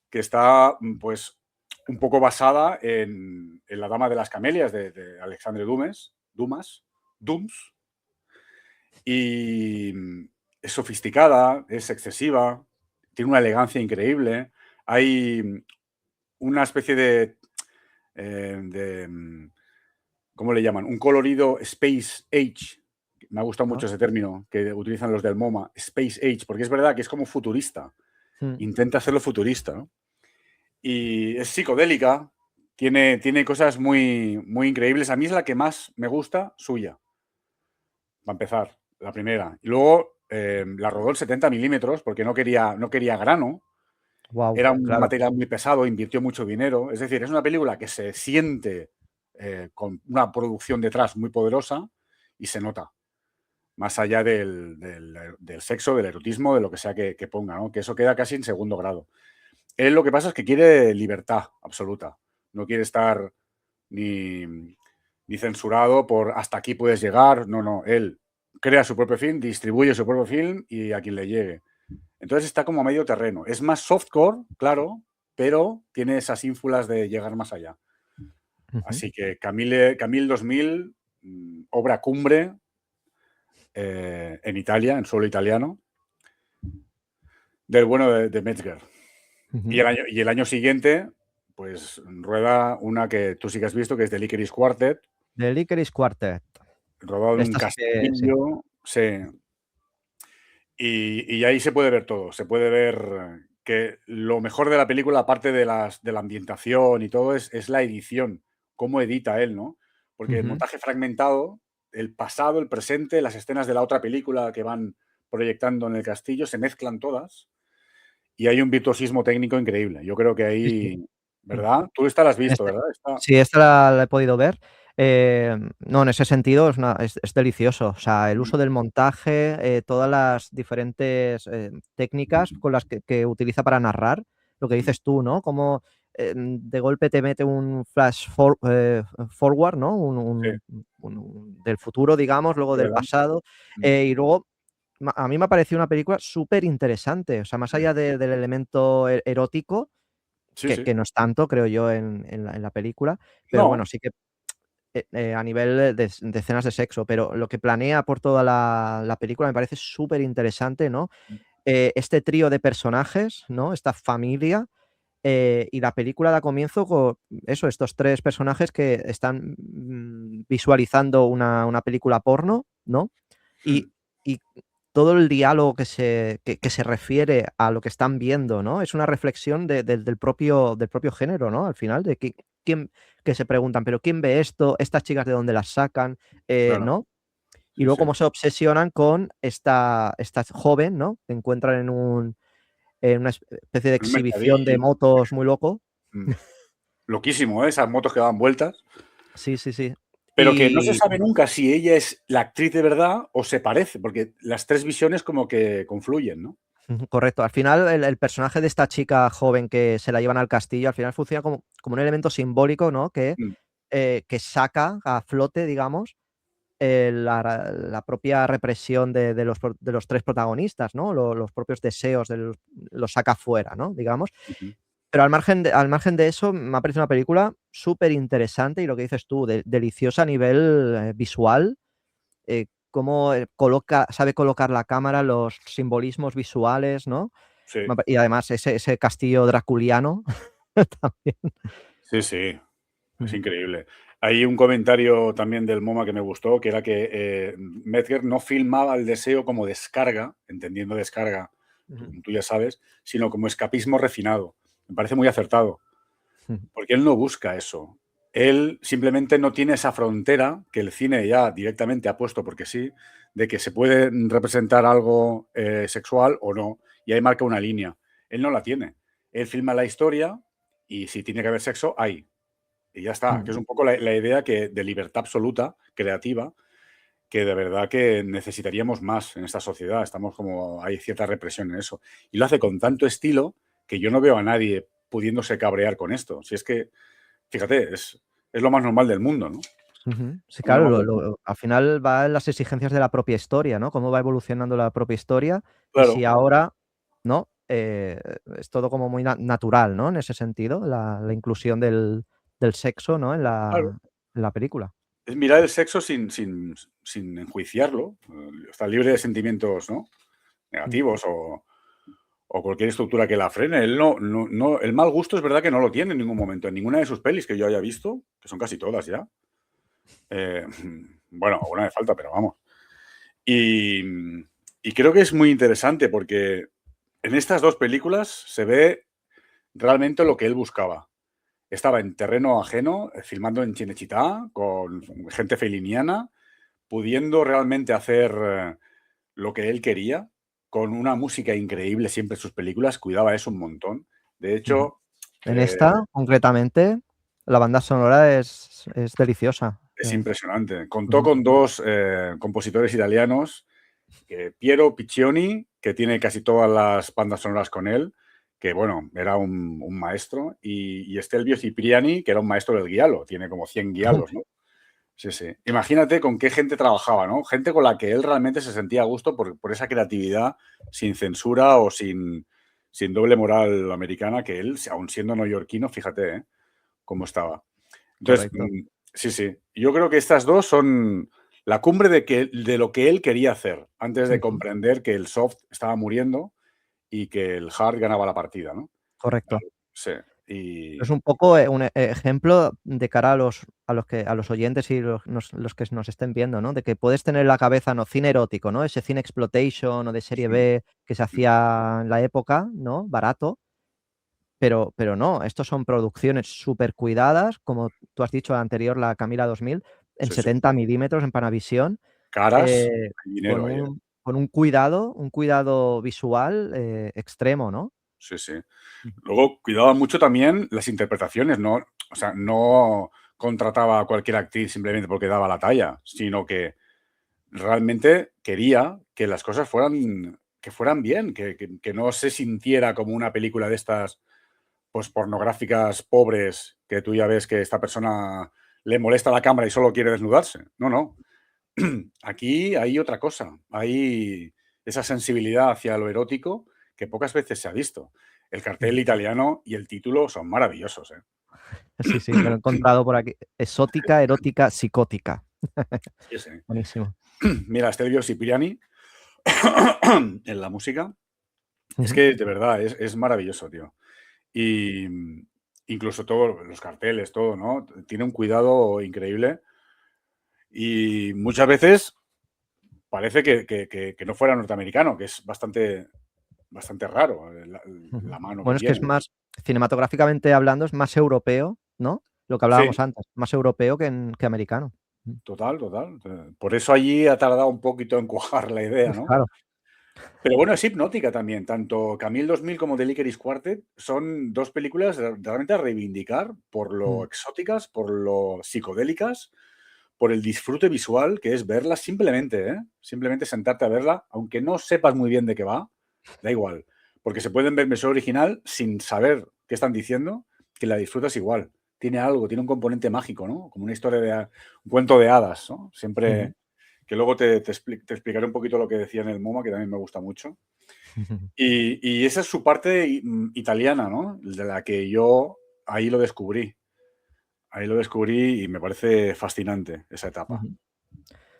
que está, pues, un poco basada en La Dama de las Camelias de Alexandre Dumas. Y es sofisticada, es excesiva, tiene una elegancia increíble. Hay una especie de ¿cómo le llaman? Un colorido Space Age. Me ha gustado mucho ese término que utilizan los del MoMA, Space Age, porque es verdad que es como futurista. Intenta hacerlo futurista, ¿no? Y es psicodélica, tiene cosas muy, muy increíbles. A mí es la que más me gusta suya, para empezar, la primera. Y luego la rodó en 70 milímetros porque no quería grano. Wow, Era un claro. material muy pesado, invirtió mucho dinero. Es decir, es una película que se siente con una producción detrás muy poderosa y se nota, más allá del sexo, del erotismo, de lo que sea que ponga, ¿no? Que eso queda casi en segundo grado. Él lo que pasa es que quiere libertad absoluta. No quiere estar ni censurado por hasta aquí puedes llegar. No, no. Él crea su propio film, distribuye su propio film y a quien le llegue. Entonces está como a medio terreno. Es más softcore, claro, pero tiene esas ínfulas de llegar más allá. Ujú. Así que Camille 2000, obra cumbre en Italia, en suelo italiano, del bueno de Metzger. Ujú. Y el año siguiente, pues rueda una que tú sí que has visto, que es The Licorice Quartet, The Licorice Quartet. rodado en un Esta sí que sí. castillo, sí. Y ahí se puede ver todo. Se puede ver que lo mejor de la película, aparte de la ambientación y todo, es la edición, cómo edita él, ¿no? Porque el Ujú. montaje fragmentado, el pasado, el presente, las escenas de la otra película que van proyectando en el castillo, se mezclan todas y hay un virtuosismo técnico increíble. Yo creo que Sí, sí. ahí, Mm. ¿verdad? Tú esta la has visto, Este ¿verdad? sí, esta la he podido ver. No, en ese sentido es delicioso. O sea, el uso del montaje, todas las diferentes, técnicas con las que utiliza para narrar, lo que dices tú, ¿no? Cómo, de golpe te mete un forward, ¿no? Sí, Un del futuro, digamos, luego por del delante. pasado, y luego a mí me ha parecido una película súper interesante. O sea, más allá del elemento erótico, Sí, sí. que no es tanto, creo yo, en la película, pero No, bueno, sí que, a nivel de escenas de sexo, pero lo que planea por toda la película me parece súper interesante, ¿no? Este trío de personajes, ¿no? Esta familia, y la película da comienzo con eso, estos 3 personajes que están, visualizando una película porno, ¿no? Y y todo el diálogo que se refiere a lo que están viendo, ¿no? Es una reflexión del propio género, ¿no? Al final, de quién que se preguntan: "¿Pero quién ve esto? ¿Estas chicas de dónde las sacan?", claro. ¿no? Y Sí, luego sí. cómo se obsesionan con esta joven, ¿no? Que encuentran en una especie de Un exhibición de mercadillo. motos muy loco. Mm. Loquísimo, ¿eh? Esas motos que dan vueltas. Sí, sí, sí. Pero que no se Y sabe nunca si ella es la actriz de verdad o se parece, porque las 3 visiones como que confluyen, ¿no? ujú, correcto. Al final, el personaje de esta chica joven que se la llevan al castillo, al final funciona como un elemento simbólico, ¿no? Mm, Que saca a flote, digamos, la propia represión de los 3 protagonistas, ¿no? Los propios deseos los saca fuera, ¿no? Digamos. ujú. Pero al margen de eso, me ha parecido una película súper interesante y lo que dices tú, deliciosa a nivel, visual, cómo, sabe colocar la cámara, los simbolismos visuales, ¿no? Sí, Y además ese castillo draculiano también. sí, sí, es Ujú, increíble. Hay un comentario también del MoMA que me gustó, que era que, Metzger no filmaba el deseo como descarga, entendiendo descarga, ujú, tú ya sabes, sino como escapismo refinado. Me parece muy acertado. ujú, Porque él no busca eso. Él simplemente no tiene esa frontera que el cine ya directamente ha puesto, porque sí, de que se puede representar algo sexual o no, y ahí marca una línea. Él no la tiene. Él filma la historia y si tiene que haber sexo, hay. Y ya está, ujú. que es un poco la idea de libertad absoluta, creativa, que de verdad que necesitaríamos más en esta sociedad. Estamos como, hay cierta represión en eso. Y lo hace con tanto estilo que yo no veo a nadie pudiéndose cabrear con esto. Si es que fíjate, es lo más normal del mundo, ¿no? Ujú. Sí, Lo más claro, normal del mundo. al final va en las exigencias de la propia historia, ¿no? Cómo va evolucionando la propia historia y si Claro, ahora, ¿no? Es todo como muy natural, ¿no? En ese sentido, la inclusión del sexo, ¿no? En claro. la película. Es mirar el sexo sin enjuiciarlo. Está libre de sentimientos, ¿no? Mm, Negativos o cualquier estructura que la frene. Él no, el mal gusto es verdad que no lo tiene en ningún momento, en ninguna de sus pelis que yo haya visto, que son casi todas ya. Eh, bueno, alguna me falta, pero vamos. Y, y creo que es muy interesante porque en estas dos películas se ve realmente lo que él buscaba. estaba en terreno ajeno, filmando en Cinecittà, con gente feliniana, pudiendo realmente hacer lo que él quería, con una música increíble siempre en sus películas, cuidaba eso un montón. De Ujú. hecho, En esta, concretamente, la banda sonora es deliciosa. es impresionante. Contó Ujú. con dos compositores italianos, Piero Piccioni, que tiene casi todas las bandas sonoras con él, que bueno, era un maestro, y Stelvio Cipriani, que era un maestro del guialo, tiene como 100 guialos, ¿no? Sí, sí. Imagínate con qué gente trabajaba, ¿no? Gente con la que él realmente se sentía a gusto por esa creatividad sin censura o sin doble moral americana, que él, aun siendo neoyorquino, fíjate, ¿eh? Cómo estaba. Entonces, Correcto. sí, sí. Yo creo que estas dos son la cumbre de lo que él quería hacer antes de Ujú. comprender que el soft estaba muriendo y que el hard ganaba la partida, ¿no? Correcto. Sí. Y Es un poco, un ejemplo de cara a los oyentes y los que nos estén viendo, ¿no? De que puedes tener en la cabeza, ¿no? Cine erótico, ¿no? Ese cine exploitation o de serie B que se hacía en la época, ¿no? Barato, pero no, estos son producciones súper cuidadas, como tú has dicho anterior, la Camila 2000, en sí, sí. 70 milímetros en Panavisión, Caras, hay con dinero ahí, ¿eh? un cuidado visual, extremo, ¿no? Sí, sí. Ujú. Luego cuidaba mucho también las interpretaciones, ¿no? O sea, no contrataba a cualquier actriz simplemente porque daba la talla, sino que realmente quería que las cosas fueran bien, que no se sintiera como una película de estas pues pornográficas pobres, que tú ya ves que esta persona le molesta la cámara y solo quiere desnudarse. No, no. Aquí hay otra cosa. Hay esa sensibilidad hacia lo erótico que pocas veces se ha visto. El cartel Ujú. italiano y el título son maravillosos, ¿eh? Sí, sí, me lo he encontrado por aquí. Exótica, erótica, psicótica. Sí, sí. Buenísimo. Mira, Stelvio Cipriani en la música. Es Ujú. que de verdad es maravilloso, tío. Y incluso todos los carteles, todo, ¿no? Tiene un cuidado increíble y muchas veces parece que no fuera norteamericano, que es bastante raro Ujú. la mano que Bueno, es que es tiene. más, cinematográficamente hablando, es más europeo, ¿no? Lo que hablábamos Sí, antes, más europeo que americano. total, total. Por eso allí ha tardado un poquito en cuajar la idea, ¿no? Claro. Pero bueno, es hipnótica también. Tanto Camille 2000 como The Licorice Quartet son dos películas realmente a reivindicar por lo Mm. exóticas, por lo psicodélicas, por el disfrute visual que es verla simplemente, ¿eh? Simplemente sentarte a verla, aunque no sepas muy bien de qué va, da igual. Porque se pueden ver en versión original sin saber qué están diciendo, que la disfrutas igual. Tiene algo, tiene un componente mágico, ¿no? Como una historia un cuento de hadas, ¿no? Ujú. Siempre que luego te explicaré un poquito lo que decía en el MoMA, que también me gusta mucho. Y esa es su parte italiana, ¿no? De la que yo ahí lo descubrí. Ahí lo descubrí y me parece fascinante esa etapa. Ujú.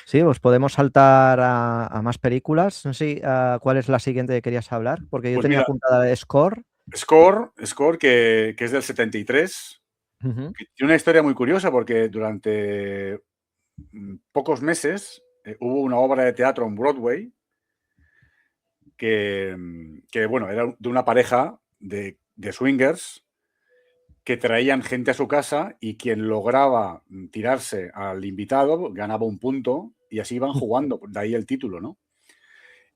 Sí, pues podemos saltar a más películas. No sé, ¿cuál es la siguiente que querías hablar? Porque yo Pues tenía mira, apuntada de Score. Score que es del 73, Ujú. que tiene una historia muy curiosa porque durante pocos meses hubo una obra de teatro en Broadway que bueno, era de una pareja de swingers que traían gente a su casa y quien lograba tirarse al invitado ganaba un punto y así iban jugando, de ahí el título, ¿no?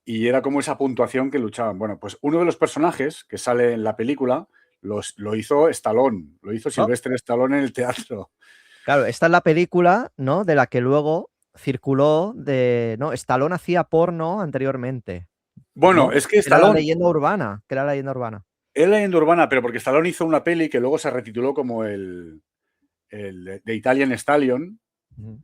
Y era como esa puntuación que luchaban. Bueno, pues uno de los personajes que sale en la película lo hizo Stallone, lo hizo Oh, Sylvester Stallone en el teatro. claro, esta es la película, ¿no? De la que luego circuló ¿no? Stallone hacía porno anteriormente, Bueno, ¿no? es que Era la Stallone, leyenda urbana, que era la leyenda urbana. es leyenda urbana, pero porque Stallone hizo una peli que luego se retituló como el de Italian Stallion, Ujú.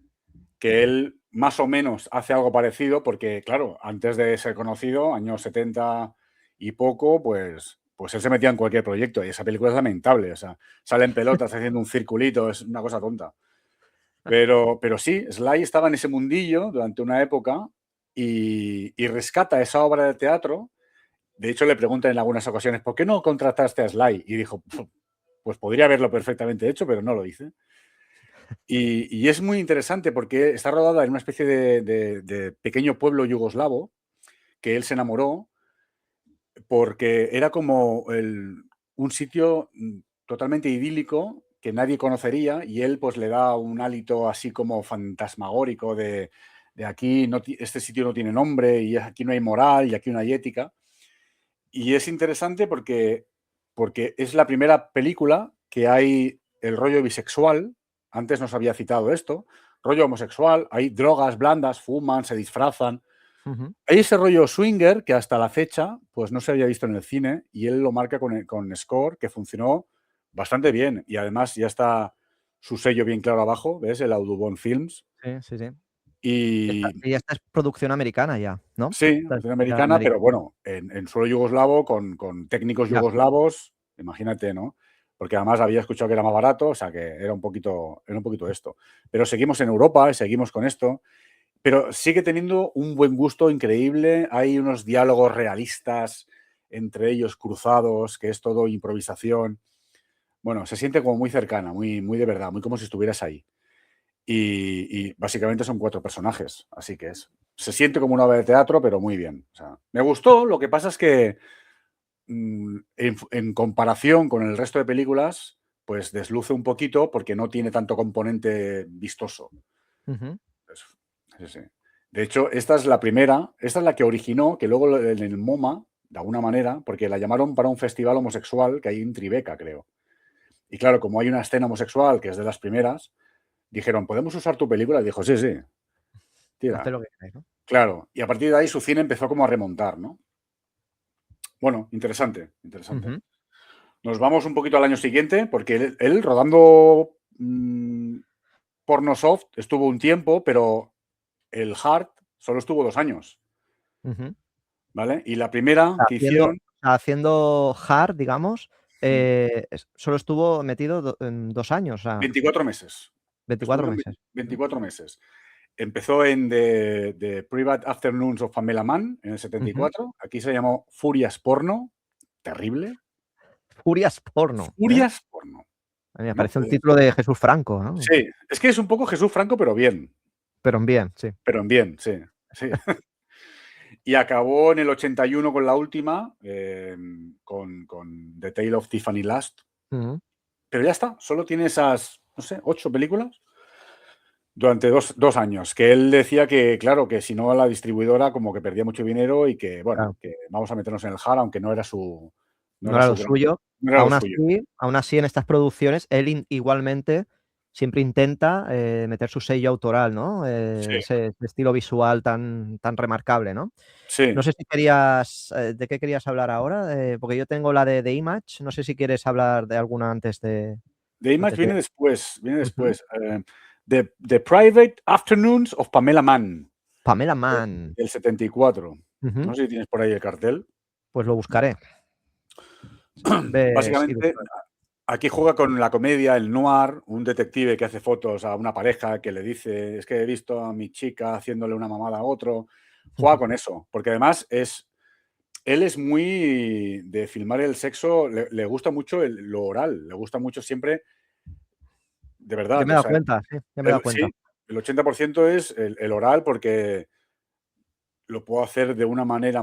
que él más o menos hace algo parecido, porque claro, antes de ser conocido, años 70 y poco, pues él se metía en cualquier proyecto y esa película es lamentable, o sea, salen pelotas haciendo un circulito, es una cosa tonta. Pero sí, Sly estaba en ese mundillo durante una época y rescata esa obra de teatro. De hecho, le preguntan en algunas ocasiones, ¿por qué no contrataste a Sly? Y dijo, pues podría haberlo perfectamente hecho, pero no lo hice. Y es muy interesante porque está rodada en una especie de pequeño pueblo yugoslavo que él se enamoró porque era como un sitio totalmente idílico que nadie conocería y él pues le da un hálito así como fantasmagórico de aquí este sitio no tiene nombre y aquí no hay moral y aquí no hay ética. Y es interesante porque es la primera película que hay el rollo bisexual. Antes nos había citado esto. Rollo homosexual, hay drogas blandas, fuman, se disfrazan. Hay ese rollo swinger que hasta la fecha pues no se había visto en el cine y él lo marca con Score, que funcionó bastante bien. Y además ya está su sello bien claro abajo, ¿ves? El Audubon Films. Sí, sí, sí. Y Y esta es producción americana ya, ¿no? sí, Esta es ya americana, pero americana. bueno, en suelo yugoslavo, con técnicos Ya. yugoslavos, imagínate, ¿no? Porque además había escuchado que era más barato, o sea que era un poquito esto. Pero seguimos en Europa, seguimos con esto, pero sigue teniendo un buen gusto increíble. Hay unos diálogos realistas entre ellos cruzados, que es todo improvisación. Bueno, se siente como muy cercana, muy, muy de verdad, muy como si estuvieras ahí. Y básicamente son 4 personajes, así que se siente como una obra de teatro, pero muy bien. O sea, me gustó, lo que pasa es que en comparación con el resto de películas, pues desluce un poquito porque no tiene tanto componente vistoso. Ujú. Sí, sí. De hecho, esta es la primera, esta es la que originó, que luego en el MoMA, de alguna manera, porque la llamaron para un festival homosexual que hay en Tribeca, creo. Y claro, como hay una escena homosexual que es de las primeras, dijeron, ¿podemos usar tu película? Y dijo, sí, sí, Hace tira. lo que queráis, ¿no? Claro, y a partir de ahí su cine empezó como a remontar, ¿no? Bueno, interesante, interesante. Ujú. Nos vamos un poquito al año siguiente, porque él rodando porno soft estuvo un tiempo, pero el hard solo estuvo 2 años, Ujú. ¿vale? Y la primera que Haciendo hicieron, haciendo hard, digamos, solo estuvo metido en 2 años, o sea, 24 meses. 24 Estuvieron meses. 24 meses. Empezó en The Private Afternoons of Pamela Mann en el Ujú. 74. Aquí se llamó Furias Porno. Terrible. Furias porno, ¿eh? Furias Porno. A mí me ¿No? parece un título de Jesús Franco, ¿no? Sí, es que es un poco Jesús Franco, pero bien. Pero en bien, sí. Pero en bien, sí. Sí. Y acabó en el 81 con la última, con The Tale of Tiffany Last. Ujú. Pero ya está, solo tiene esas, no sé, 8 películas durante 2 años. Que él decía que, claro, que si no la distribuidora como que perdía mucho dinero y que, bueno, Claro, que vamos a meternos en el hard, aunque no era no era lo gran, suyo. no era lo suyo. Aún así, en estas producciones, él igualmente siempre intenta, meter su sello autoral, ¿no? Sí, Ese estilo visual tan remarcable, ¿no? No sí. sé si querías, ¿de qué querías hablar ahora? Porque yo tengo la de Image, no sé si quieres hablar de alguna The Image antes de. viene después, viene Ujú. después. The Private Afternoons of Pamela Mann, Pamela Mann. del 74. Ujú. No sé si tienes por ahí el cartel. Pues lo buscaré. Ves Básicamente, ilustrar. aquí juega con la comedia, el noir, un detective que hace fotos a una pareja que le dice, es que he visto a mi chica haciéndole una mamada a otro. Juega con eso, porque además él es muy de filmar el sexo, le gusta mucho lo oral, le gusta mucho siempre, de Ya verdad, me he o dado sea, cuenta, sí, ya me he dado cuenta. sí, el 80% es el oral porque lo puedo hacer de una manera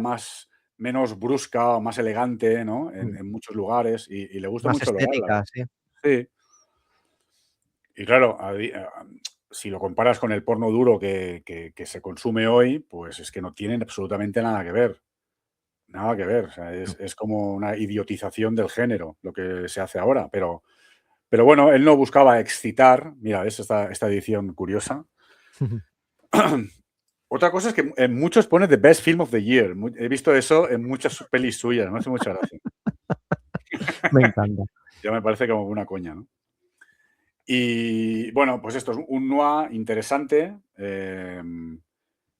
menos brusca o más elegante, ¿no? Mm. En muchos lugares y le gusta Más mucho el oral, la verdad. estética, sí. Sí. Y claro, si lo comparas con el porno duro que se consume hoy, pues es que no tienen absolutamente nada que ver. Nada que ver. O sea, No. es como una idiotización del género lo que se hace ahora. Pero bueno, él no buscaba excitar. Mira, es esta edición curiosa. Otra cosa es que en muchos pone The Best Film of the Year. He visto eso en muchas pelis suyas. Me hace mucha gracia. Me encanta. Ya me parece como una coña, ¿no? Y bueno, pues esto es un noir interesante,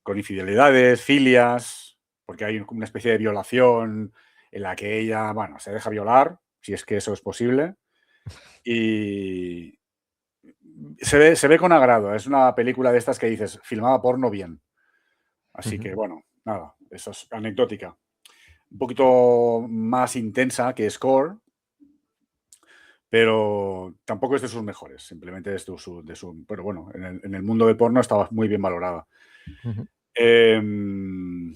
con infidelidades, filias, porque hay una especie de violación en la que ella, bueno, se deja violar, si es que eso es posible, y se ve con agrado. Es una película de estas que dices, filmada porno bien. Así Ujú. que bueno, nada, eso es anecdótica. Un poquito más intensa que Score, pero tampoco es de sus mejores, simplemente es pero bueno, en el mundo del porno estaba muy bien valorada. Ujú. Em,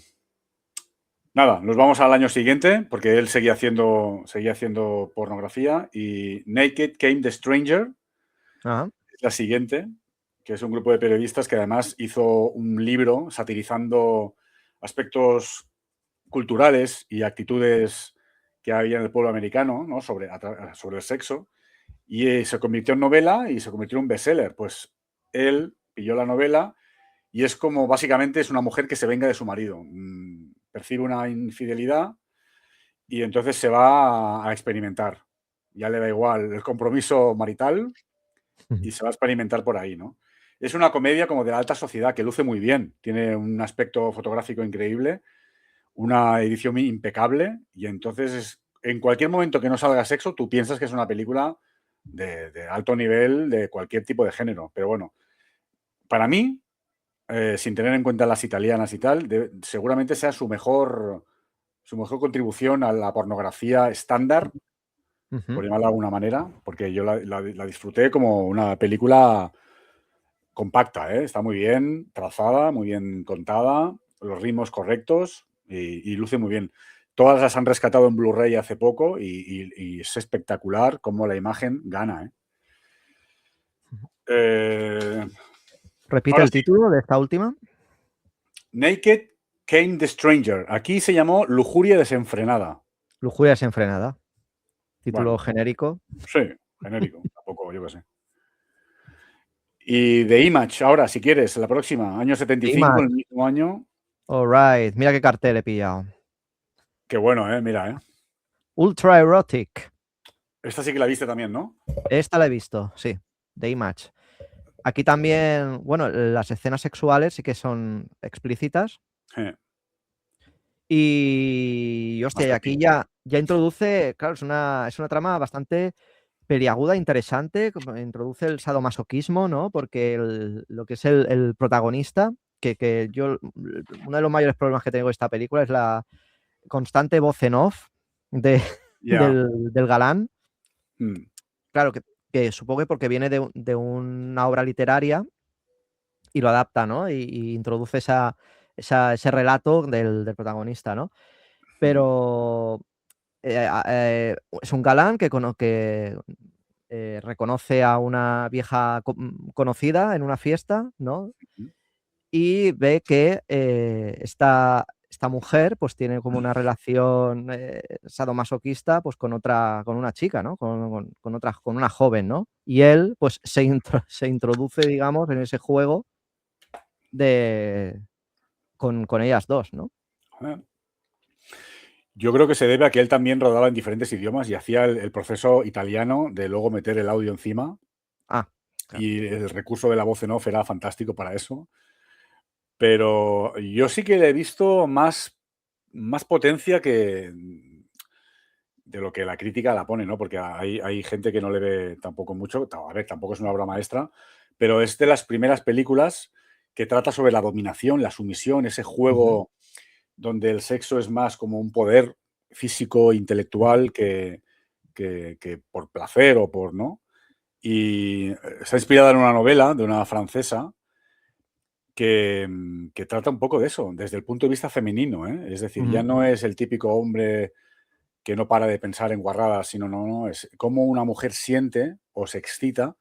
Nada, nos vamos al año siguiente, porque él seguía haciendo pornografía, y Naked Came the Stranger Ajá. es la siguiente, que es un grupo de periodistas que además hizo un libro satirizando aspectos culturales y actitudes que había en el pueblo americano, ¿no? sobre el sexo, y se convirtió en novela y se convirtió en un bestseller. Pues él pilló la novela y es como, básicamente, es una mujer que se venga de su marido. Percibe una infidelidad y entonces se va a experimentar. Ya le da igual el compromiso marital y se va a experimentar por ahí, ¿no? Es una comedia como de la alta sociedad que luce muy bien. Tiene un aspecto fotográfico increíble, una edición impecable y entonces en cualquier momento que no salga sexo tú piensas que es una película de alto nivel de cualquier tipo de género. Pero bueno, para mí, sin tener en cuenta las italianas y tal, seguramente sea su mejor contribución a la pornografía estándar, Ujú. por llamarla de alguna manera, porque yo la disfruté como una película compacta, ¿eh? Está muy bien trazada, muy bien contada, los ritmos correctos y luce muy bien. Todas las han rescatado en Blu-ray hace poco y es espectacular cómo la imagen gana, ¿eh? Eh, Repite Ahora el sí, título de esta última. Naked Came the Stranger. Aquí se llamó Lujuria desenfrenada. Lujuria desenfrenada. Título Bueno, genérico. sí, genérico, tampoco, yo qué sé. Y The Image, ahora, si quieres, la próxima, año 75, Image. el mismo año. Alright. Mira qué cartel he pillado. Qué bueno, mira, Ultra Erotic. Esta sí que la viste también, ¿no? Esta la he visto, sí. The Image. Aquí también, bueno, las escenas sexuales sí que son explícitas. Eh, Y hostia, y Master aquí P. ya introduce, claro, es una trama bastante peliaguda, interesante, como introduce el sadomasoquismo, ¿no? Porque lo que es el protagonista, que yo, uno de los mayores problemas que tengo con esta película es la constante voz en off de, Ya. del galán. Mm, Claro, que supongo que porque viene de una obra literaria y lo adapta, ¿no? Y introduce ese relato del protagonista, ¿no? mm, Pero es un galán que reconoce a una vieja conocida en una fiesta, ¿no? mm. Y ve que esta mujer pues tiene como una relación sadomasoquista pues con una chica, ¿no? Con una joven, ¿no? Y él pues se introduce, digamos, en ese juego de con ellas dos, ¿no? Eh, Yo creo que se debe a que él también rodaba en diferentes idiomas y hacía el proceso italiano de luego meter el audio encima Ah, claro. y el recurso de la voz en off era fantástico para eso. Pero yo sí que le he visto más potencia que de lo que la crítica la pone, ¿no? Porque hay gente que no le ve tampoco mucho. A ver, tampoco es una obra maestra, pero es de las primeras películas que trata sobre la dominación, la sumisión, ese Ujú, juego donde el sexo es más como un poder físico, ujú. intelectual, que por placer o por, ¿no? Y está inspirada en una novela de una francesa que trata un poco de eso, desde el punto de vista femenino, ¿eh? Es decir, ya Ujú. no es el típico hombre que no para de pensar en guarradas, sino no, es cómo una mujer siente o se excita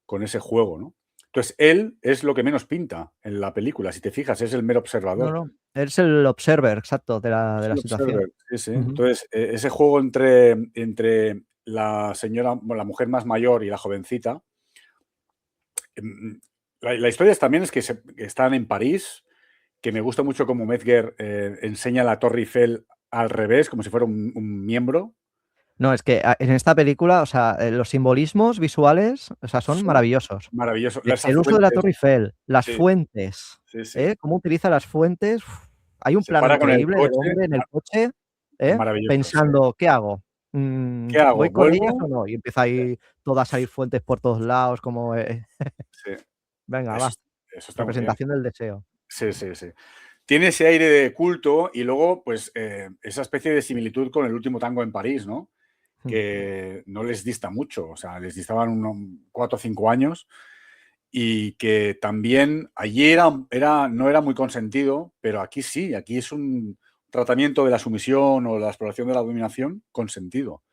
con ese juego, ¿no? Entonces, él es lo que menos pinta en la película, si te fijas, es el mero No, observador. no, eres el observer, exacto, de la Es de la el situación. observer, sí, sí. Ujú. Entonces, ese juego entre la señora, bueno, la mujer más mayor y la jovencita, em, la historia también es que están en París, que me gusta mucho cómo Metzger enseña la Torre Eiffel al revés, como si fuera un miembro. No, es que en esta película, o sea, los simbolismos visuales, o sea, son Son maravillosos. maravillosos. Las El uso de la afluentes, Torre Eiffel, las sí, fuentes, sí, sí. cómo utiliza las fuentes. Hay un Se plano para con el increíble del coche, hombre en el coche, maravilloso, sí. pensando: "¿Qué hago? ¿Qué hago? ¿Voy con ellas ¿Vuelvo? o no?". Y empieza Sí, ahí todo a salir fuentes por todos lados, como, sí. venga, Eso, va, eso está muy bien. representación del deseo. Sí, sí, sí. Tiene ese aire de culto y luego, pues, esa especie de similitud con el último tango en París, ¿no? Mm. Que no les dista mucho, o sea, les distaban unos 4 o 5 años y que también allí no era muy consentido, pero aquí sí, aquí es tratamiento de la sumisión o la exploración de la dominación con sentido.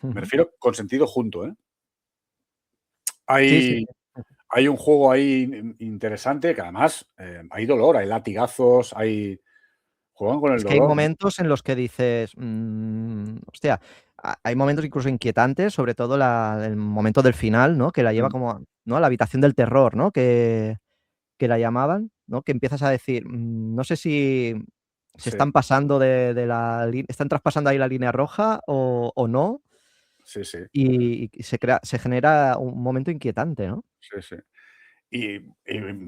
Me refiero con sentido junto, ¿eh? Sí, sí. Hay un juego ahí interesante que además hay dolor, hay latigazos, juegan con el Es que hay dolor, ¿no? momentos en los que dices, hostia, hay momentos incluso inquietantes, sobre todo el momento del final, ¿no? Que la lleva Mm, como, ¿no? A la habitación del terror, ¿no? Que la llamaban, ¿no? Que empiezas a decir, no sé si se sí, están pasando están traspasando ahí la línea roja o no, sí, sí, y se genera un momento inquietante, ¿no? sí, sí.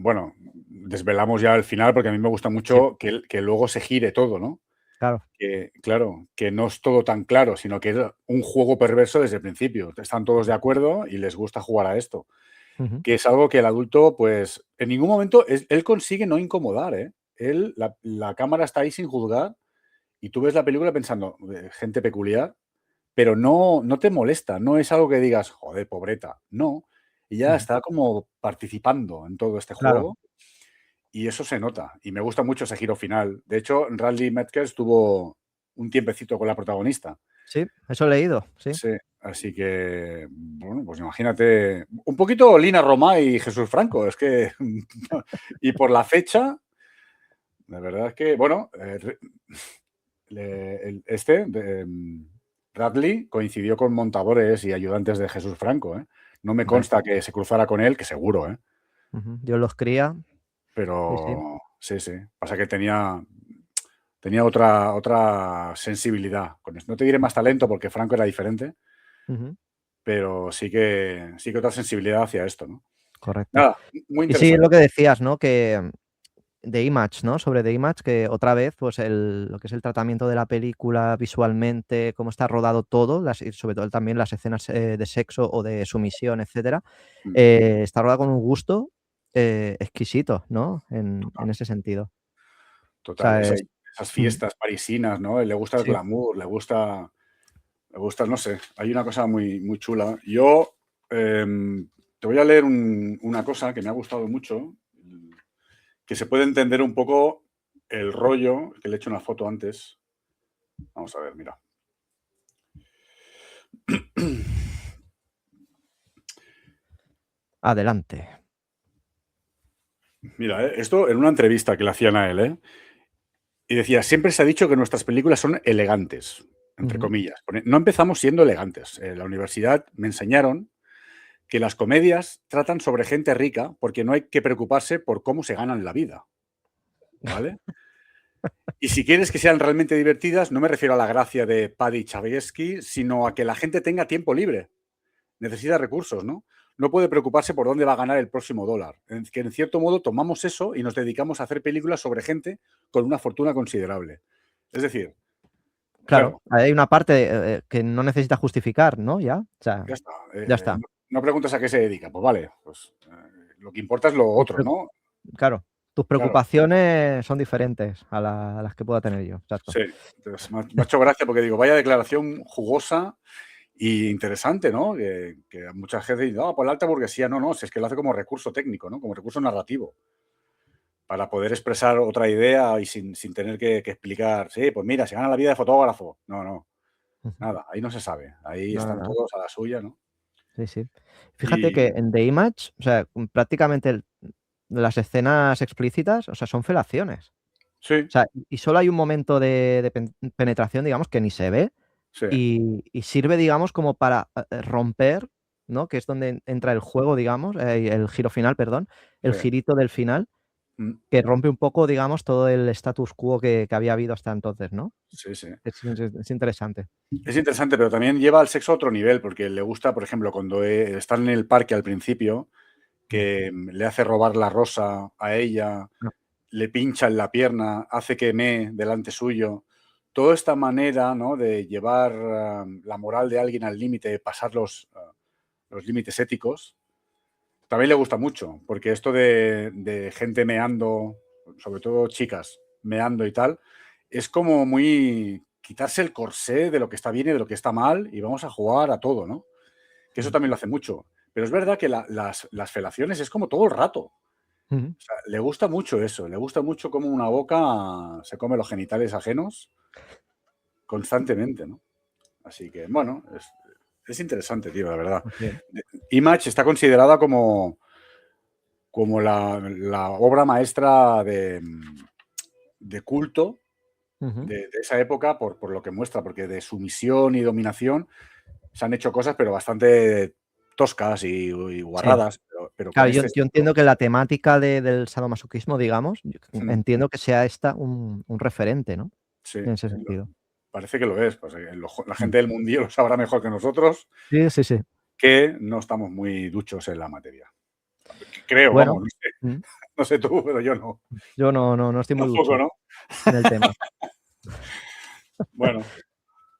Bueno, desvelamos ya el final porque a mí me gusta Sí, mucho que luego se gire todo, ¿no? claro. Que, claro, que no es todo tan claro, sino que es un juego perverso desde el principio. Están todos de acuerdo y les gusta jugar a esto. Ujú. Que es algo que el adulto, pues, en ningún momento, él consigue no incomodar, ¿eh? La cámara está ahí sin juzgar y tú ves la película pensando, gente peculiar, pero no te molesta, no es algo que digas, joder, pobreta, no. Ella Ujú. está como participando en todo este Claro. juego y eso se nota. Y me gusta mucho ese giro final. De hecho, Radley Metcalf tuvo un tiempecito con la protagonista. Sí, eso he leído, sí. Sí, así que, bueno, pues imagínate, un poquito Lina Romá y Jesús Franco, es que, y por la fecha, la verdad es que, bueno, Radley coincidió con montadores y ayudantes de Jesús Franco, ¿eh? No me Hombre, consta que se cruzara con él, que seguro, ¿eh? ujú. Dios los cría. Sí, sí. Pero sí, sí. Pasa que tenía otra sensibilidad con esto. No te diré más talento porque Franco era diferente, Ujú. pero sí que otra sensibilidad hacia esto, ¿no? Correcto. Nada, muy Y sí, interesante. lo que decías, ¿no? Que The Image, ¿no? Sobre The Image, que otra vez, pues lo que es el tratamiento de la película visualmente, cómo está rodado todo, y sobre todo también las escenas de sexo o de sumisión, etcétera, Mm, está rodado con un gusto exquisito, ¿no? En total, ese sentido. O total. sea, Esas mm, fiestas parisinas, ¿no? Le gusta el sí. glamour, no sé, hay una cosa muy, muy chula. Yo te voy a leer una cosa que me ha gustado mucho, que se puede entender un poco el rollo, que le he hecho una foto antes. Vamos a ver, mira. Adelante. Mira, esto en una entrevista que le hacían a él, ¿eh? Y decía, siempre se ha dicho que nuestras películas son elegantes, entre Ujú. comillas. No empezamos siendo elegantes. En la universidad me enseñaron que las comedias tratan sobre gente rica porque no hay que preocuparse por cómo se ganan la vida, ¿vale? Y si quieres que sean realmente divertidas, no me refiero a la gracia de Paddy Chayefsky, sino a que la gente tenga tiempo libre. Necesita recursos, ¿no? No puede preocuparse por dónde va a ganar el próximo dólar. Que en cierto modo tomamos eso y nos dedicamos a hacer películas sobre gente con una fortuna considerable. Es decir, Claro, claro, hay una parte que no necesita justificar, ¿no? Ya, o sea, ya está. ya está. No preguntas a qué se dedica. Pues vale, pues lo que importa es lo Tus otro, pre ¿no? Claro, tus Claro, preocupaciones son diferentes a las que pueda tener yo, exacto. sí. Entonces, me ha hecho gracia porque digo, vaya declaración jugosa y interesante, ¿no? Que mucha gente dice, por la alta burguesía. No, no, si es que lo hace como recurso técnico, ¿no? Como recurso narrativo. Para poder expresar otra idea y sin tener que explicar, sí, pues mira, se gana la vida de fotógrafo. No, no, Ujú. nada, ahí no se sabe. Ahí No, no, están no. todos a la suya, ¿no? Sí, sí. Fíjate Y que en The Image, o sea, prácticamente las escenas explícitas, o sea, son felaciones. sí, O sea, y solo hay un momento de penetración, digamos, que ni se ve, sí, y sirve, digamos, como para, romper, ¿no? Que es donde entra el juego, digamos, el giro final, perdón, el sí. girito del final, Mm, que rompe un poco, digamos, todo el status quo que había habido hasta entonces, ¿no? sí, sí. Es interesante. Es interesante, pero también lleva al sexo a otro nivel, porque le gusta, por ejemplo, cuando están en el parque al principio, Mm. que le hace robar la rosa a ella, No. le pincha en la pierna, hace que mee delante suyo. Toda esta manera, ¿no? De llevar la moral de alguien al límite, pasar los límites éticos, también le gusta mucho, porque esto de gente meando, sobre todo chicas, meando y tal, es como muy quitarse el corsé de lo que está bien y de lo que está mal y vamos a jugar a todo, ¿no? Que eso Mm. también lo hace mucho. Pero es verdad que las felaciones es como todo el rato. Ujú. O sea, le gusta mucho eso, le gusta mucho cómo una boca se come los genitales ajenos constantemente, ¿no? Así que, bueno, es interesante, tío, la verdad. Pues sí. Image está considerada como la obra maestra de culto Ujú. de esa época por lo que muestra, porque de sumisión y dominación se han hecho cosas, pero bastante toscas y Sí. guarradas, pero con Claro, yo este yo estilo. entiendo que la temática del sadomasoquismo, digamos, Mm, entiendo que sea esta un referente, ¿no? sí, En ese sentido. parece que lo es. Pues, la Mm. gente del mundillo lo sabrá mejor que nosotros, Sí, sí, sí. que no estamos muy duchos en la materia. Creo, Bueno, vamos, no sé, mm, no sé tú, pero yo no. yo no estoy muy Tampoco, ducho ¿no? en el tema. Bueno,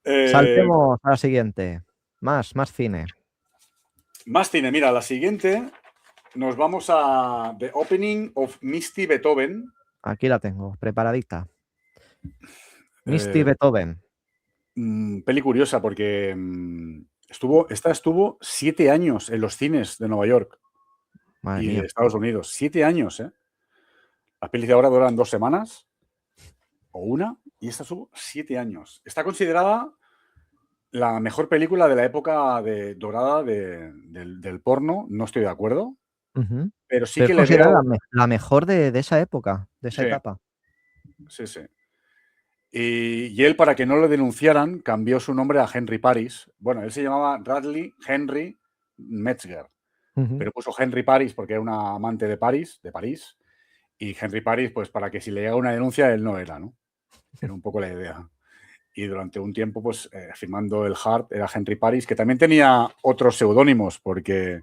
eh, Saltemos a la siguiente. Más cine. más cine. Mira, la siguiente nos vamos a The Opening of Misty Beethoven. Aquí la tengo, preparadita. Misty Eh, Beethoven. Peli curiosa porque esta estuvo 7 años en los cines de Nueva York Madre y de mía. Estados Unidos. 7 años, ¿eh? Las pelis de ahora duran 2 semanas o una, y esta estuvo 7 años. Está considerada la mejor película de la época dorada del porno. No estoy de acuerdo, Ujú. pero sí Pero es que le considerada veo. la mejor de esa época, de esa Sí, etapa. sí, sí. Y él, para que no lo denunciaran, cambió su nombre a Henry Paris. Bueno, él se llamaba Radley Henry Metzger, Ujú. pero puso Henry Paris porque era una amante de París, y Henry Paris, pues para que si le llega una denuncia, él no era, ¿no? Era un poco la idea. Y durante un tiempo, pues firmando el Hart era Henry Paris, que también tenía otros seudónimos, porque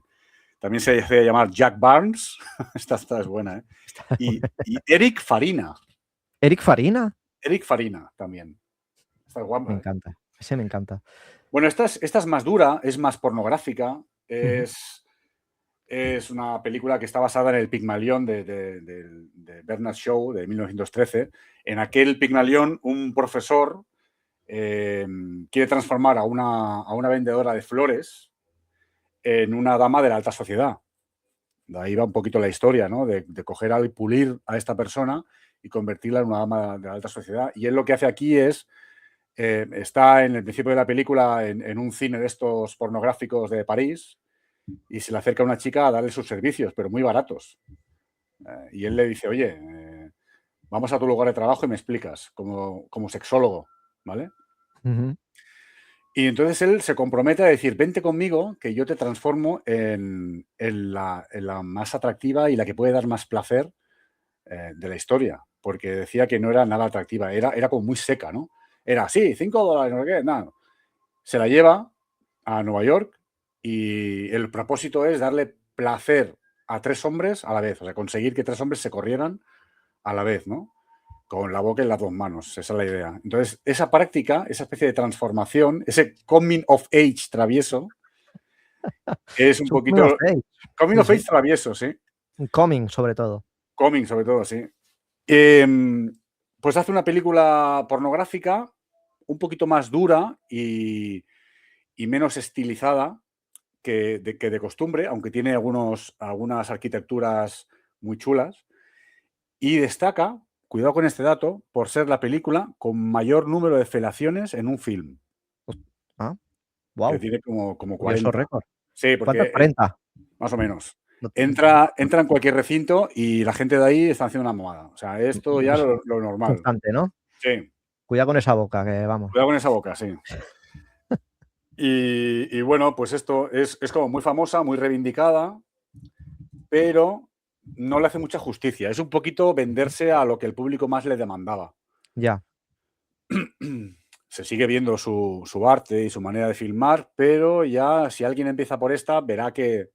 también se hacía llamar Jack Barnes, esta es buena, ¿eh? Y Eric Farina. ¿Eric Farina? Eric Farina también. Esta es Me guapa, ¿eh? encanta, ese me encanta. Bueno, esta es más dura, es más pornográfica. Ujú. Es una película que está basada en el Pigmalión de Bernard Shaw de 1913. En aquel Pigmalión, un profesor quiere transformar a una vendedora de flores en una dama de la alta sociedad. De ahí va un poquito la historia, ¿no? De coger y pulir a esta persona y convertirla en una dama de la alta sociedad. Y él lo que hace aquí es está en el principio de la película en un cine de estos pornográficos de París y se le acerca una chica a darle sus servicios, pero muy baratos. Y él le dice, oye, vamos a tu lugar de trabajo y me explicas, como sexólogo, ¿vale? Ujú. Y entonces él se compromete a decir, vente conmigo, que yo te transformo en la más atractiva y la que puede dar más placer de la historia, porque decía que no era nada atractiva, era como muy seca, ¿no? Era así, $5, no sé qué, nada. Se la lleva a Nueva York y el propósito es darle placer a 3 hombres a la vez, o sea, conseguir que 3 hombres se corrieran a la vez, ¿no? Con la boca en las 2 manos, esa es la idea. Entonces, esa práctica, esa especie de transformación, ese coming of age travieso, es un Es un coming of poquito. age. Coming Sí, of age sí. travieso, sí. Un coming, sobre todo. Coming, sobre todo, sí. Em, pues hace una película pornográfica un poquito más dura y menos estilizada que de costumbre, aunque tiene algunas arquitecturas muy chulas. Y destaca, cuidado con este dato, por ser la película con mayor número de felaciones en un film, Pues, ah, que guau, tiene como curioso 40. récord. Sí, ¿Cuántas? porque 40. más o menos. No, Entra en cualquier recinto y la gente de ahí está haciendo una mamada. O sea, esto ya es lo normal. constante, ¿no? Sí, Cuidado con esa boca, que vamos. cuidado con esa boca, sí. Y bueno, pues esto es como muy famosa, muy reivindicada, pero no le hace mucha justicia. Es un poquito venderse a lo que el público más le demandaba. Ya. Se sigue viendo su arte y su manera de filmar, pero ya si alguien empieza por esta, verá que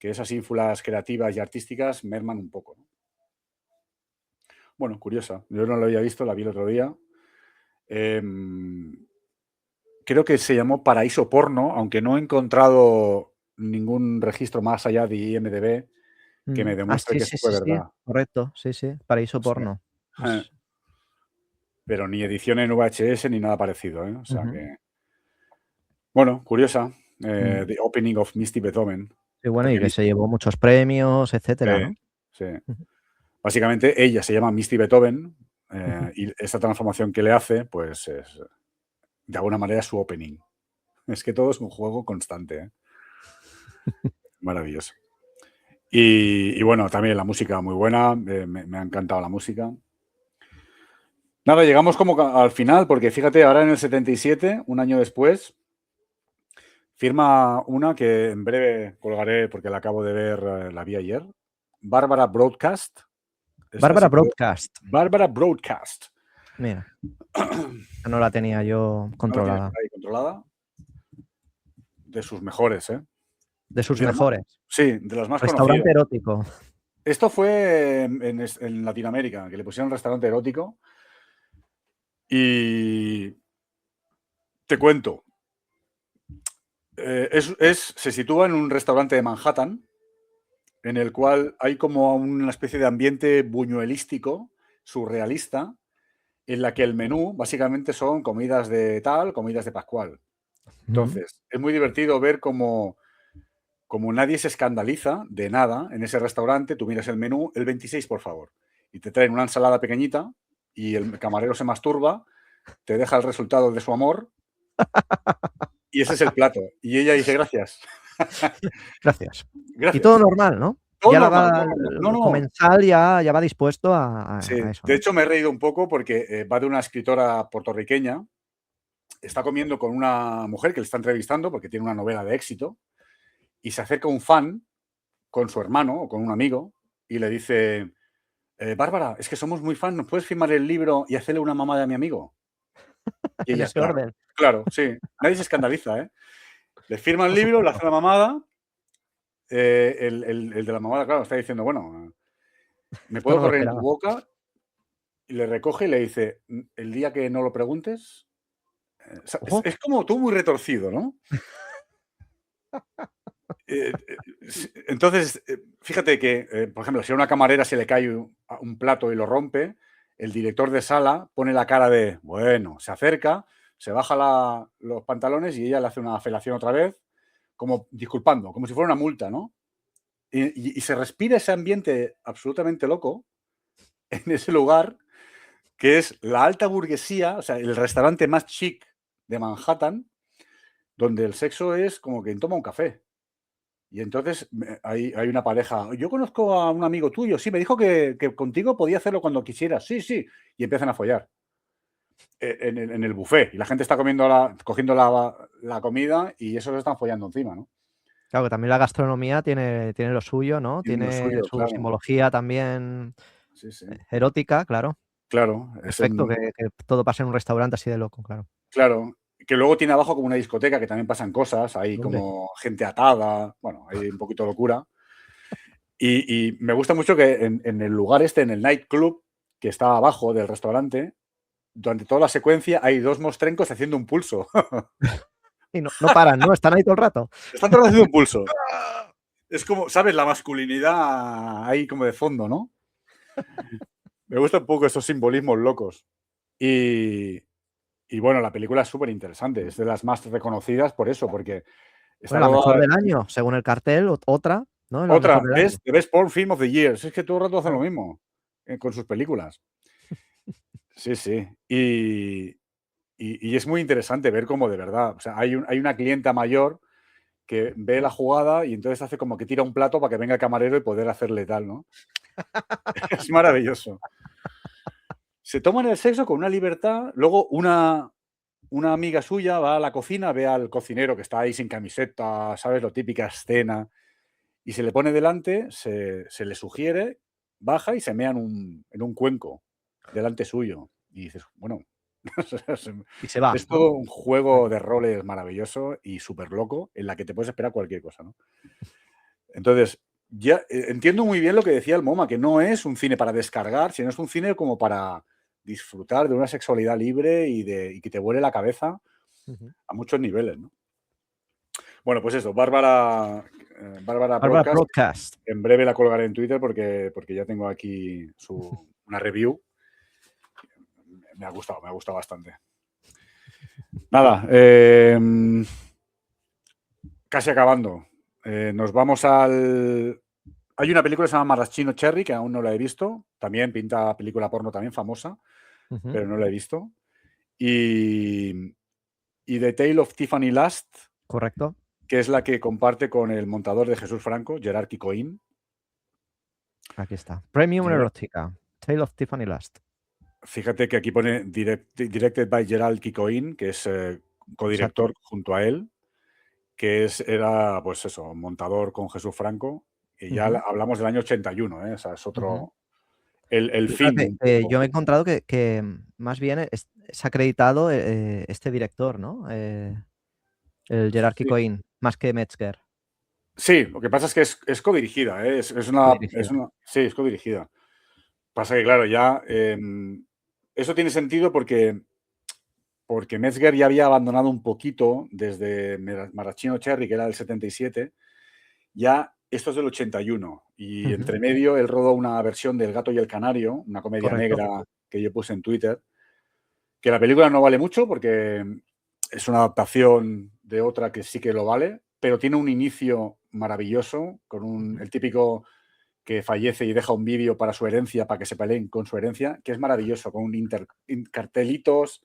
esas ínfulas creativas y artísticas merman un poco, ¿no? Bueno, curiosa. Yo no la había visto, la vi el otro día. Em, Creo que se llamó Paraíso Porno, aunque no he encontrado ningún registro más allá de IMDb que me Ah, demuestre sí, que sí, esto fue sí, sí. verdad. Correcto. Sí, sí. Paraíso Sí. porno. Es Pero ni edición en VHS ni nada parecido, ¿eh? O sea ujú. que, bueno, curiosa. Mm. The Opening of Misty Beethoven. Sí, Hasta bueno, que y he que visto. se llevó muchos premios, etcétera, ¿no? Sí. Básicamente, ella se llama Misty Beethoven y esta transformación que le hace, pues es de alguna manera su opening. Es que todo es un juego constante, ¿eh? Maravilloso. Y bueno, también la música muy buena, me ha encantado la música. Nada, llegamos como al final, porque fíjate, ahora en el 77, un año después, firma una que en breve colgaré porque la acabo de ver, la vi ayer. Barbara Broadcast. Bárbara Broadcast. Barbara Broadcast. Mira. No la tenía yo controlada. Ahí controlada. De sus mejores, ¿eh? De sus mejores. Sí, de las más Restaurante conocidas. erótico. Esto fue en Latinoamérica, que le pusieron restaurante erótico. Y te cuento. Se sitúa en un restaurante de Manhattan, en el cual hay como una especie de ambiente buñuelístico, surrealista, en la que el menú básicamente son comidas de tal, comidas de pascual. Entonces, es muy divertido ver cómo nadie se escandaliza de nada en ese restaurante. Tú miras el menú, el 26, por favor, y te traen una ensalada pequeñita y el camarero se masturba, te deja el resultado de su amor y ese es el plato. Y ella dice, gracias. Gracias. Gracias. Y todo normal, ¿no? Todo ya normal, el comensal ya va dispuesto a sí. eso. De hecho, me he reído un poco porque va de una escritora puertorriqueña. Está comiendo con una mujer que le está entrevistando porque tiene una novela de éxito y se acerca un fan con su hermano o con un amigo y le dice, Bárbara, es que somos muy fan, ¿nos puedes firmar el libro y hacerle una mamada a mi amigo? Y En ella, ese orden. claro, sí. Nadie se escandaliza, ¿eh? Le firma el libro, le hace la mamada. El de la mamada, claro, está diciendo, bueno, ¿me Esto puedo no lo correr en tu esperaba. boca? Y le recoge y le dice, el día que no lo preguntes. Es como tú muy retorcido, ¿no? Entonces, fíjate que, por ejemplo, si a una camarera se le cae un plato y lo rompe, el director de sala pone la cara de, bueno, se acerca, se baja los pantalones y ella le hace una felación otra vez, como disculpando, como si fuera una multa, ¿no? Y se respira ese ambiente absolutamente loco en ese lugar, que es la alta burguesía, o sea, el restaurante más chic de Manhattan, donde el sexo es como quien toma un café. Y entonces hay una pareja. Yo conozco a un amigo tuyo, sí, me dijo que contigo podía hacerlo cuando quisieras. Sí, sí. Y empiezan a follar en el buffet. Y la gente está cogiendo la comida y eso se están follando encima, ¿no? Claro, que también la gastronomía tiene lo suyo, ¿no? Tiene lo Tiene suyo, su claro. simbología también Sí, sí. erótica, claro. Claro. Perfecto, que todo pase en un restaurante así de loco, claro. Claro. Que luego tiene abajo como una discoteca que también pasan cosas. Hay Hombre. como gente atada. Bueno, hay un poquito de locura. Y me gusta mucho que en el lugar en el nightclub, que está abajo del restaurante, durante toda la secuencia hay dos mostrencos haciendo un pulso. Y no paran, ¿no? Están ahí todo el rato. Están todos haciendo un pulso. Es como, ¿sabes? La masculinidad ahí como de fondo, ¿no? Me gustan un poco esos simbolismos locos. Y bueno, la película es súper interesante. Es de las más reconocidas por eso, porque está Bueno, la mejor rodada. del año, según el cartel, otra, ¿no? La Otra, mejor del año. The Best Porn Film of the Year. Es que todo el rato hacen lo Claro. mismo con sus películas. Sí, sí. Y es muy interesante ver cómo de verdad, o sea, hay una clienta mayor que ve la jugada y entonces hace como que tira un plato para que venga el camarero y poder hacerle tal, ¿no? Es maravilloso. Se toman el sexo con una libertad. Luego una amiga suya va a la cocina, ve al cocinero que está ahí sin camiseta, ¿sabes? Lo típica escena. Y se le pone delante, se le sugiere, baja y se mea en un cuenco delante suyo. Y dices, bueno, Y se va, es ¿no? todo un juego de roles maravilloso y súper loco en la que te puedes esperar cualquier cosa, ¿no? Entonces, ya entiendo muy bien lo que decía el MoMA, que no es un cine para descargar, sino es un cine como para disfrutar de una sexualidad libre y que te vuele la cabeza a muchos niveles, ¿no? Bueno, pues eso, Bárbara Broadcast. Broadcast. En breve la colgaré en Twitter porque ya tengo aquí una review. Me ha gustado bastante. Nada, casi acabando. Nos vamos al Hay una película que se llama Maraschino Cherry, que aún no la he visto. También pinta película porno también famosa, pero no la he visto. Y The Tale of Tiffany Last, Correcto. que es la que comparte con el montador de Jesús Franco, Gerard Kikoin. Aquí está. Premium Erotica. Tale of Tiffany Last. Fíjate que aquí pone Directed by Gerald Kikoin, que es codirector junto a él, que era, pues eso, montador con Jesús Franco. Y ya hablamos del año 81, ¿eh? O sea, es otro... El film. Fíjate, yo me he encontrado que más bien es acreditado este director, ¿no? El Gerard Kikoin, más que Metzger. Sí, lo que pasa es que es codirigida, ¿eh? Sí, es codirigida. Pasa que, claro, ya eso tiene sentido porque Metzger ya había abandonado un poquito desde Maraschino Cherry, que era del 77, ya esto es del 81. Y entre medio él rodó una versión del Gato y el Canario, una comedia negra que yo puse en Twitter, que la película no vale mucho porque es una adaptación de otra que sí que lo vale, pero tiene un inicio maravilloso, con el típico que fallece y deja un vídeo para su herencia, para que se peleen con su herencia, que es maravilloso, con cartelitos,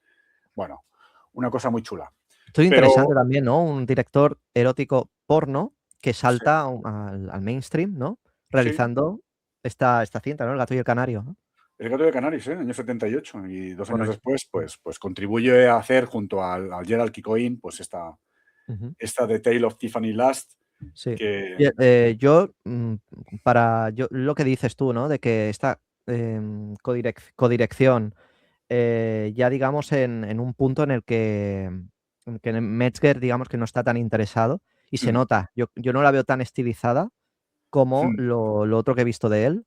bueno, una cosa muy chula. Esto es interesante también, ¿no? Un director erótico porno que salta al mainstream, ¿no? Realizando esta cinta, ¿no? El Gato y el Canario, ¿no? El Gato y el Canario, sí, año 78. Y 2 años después, pues contribuye a hacer junto al Gerald Kikoin, pues esta The Tale of Tiffany Last. Sí. Que... Yo lo que dices tú, ¿no? De que esta codirección ya digamos en un punto en el que Metzger digamos que no está tan interesado y se nota. Yo no la veo tan estilizada como lo otro que he visto de él,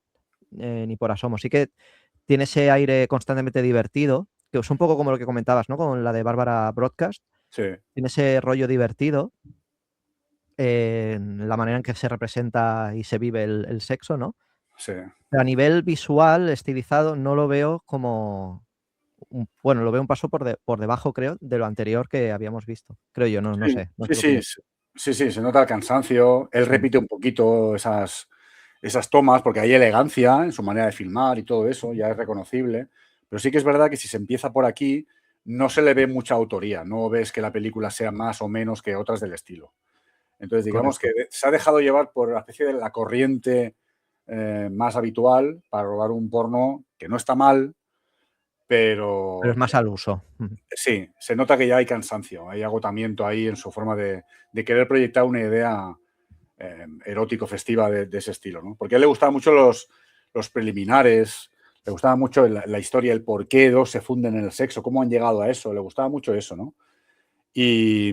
ni por asomo. Sí que tiene ese aire constantemente divertido, que es un poco como lo que comentabas, ¿no? Con la de Bárbara Broadcast. Sí. Tiene ese rollo divertido en la manera en que se representa y se vive el sexo, ¿no? Sí. Pero a nivel visual, estilizado, no lo veo como... Bueno, lo veo un paso por debajo, creo, de lo anterior que habíamos visto. Creo yo, no sé. No sé qué Sí, se nota el cansancio. Él repite un poquito esas tomas porque hay elegancia en su manera de filmar y todo eso, ya es reconocible. Pero sí que es verdad que si se empieza por aquí, no se le ve mucha autoría. No ves que la película sea más o menos que otras del estilo. Entonces, digamos que se ha dejado llevar por la especie de la corriente más habitual para rodar un porno que no está mal, Pero es más al uso. Sí, se nota que ya hay cansancio, hay agotamiento ahí en su forma de querer proyectar una idea erótico-festiva de ese estilo, ¿no? Porque a él le gustaban mucho los preliminares, le gustaba mucho la historia, el por qué dos se funden en el sexo, cómo han llegado a eso, le gustaba mucho eso, ¿no? Y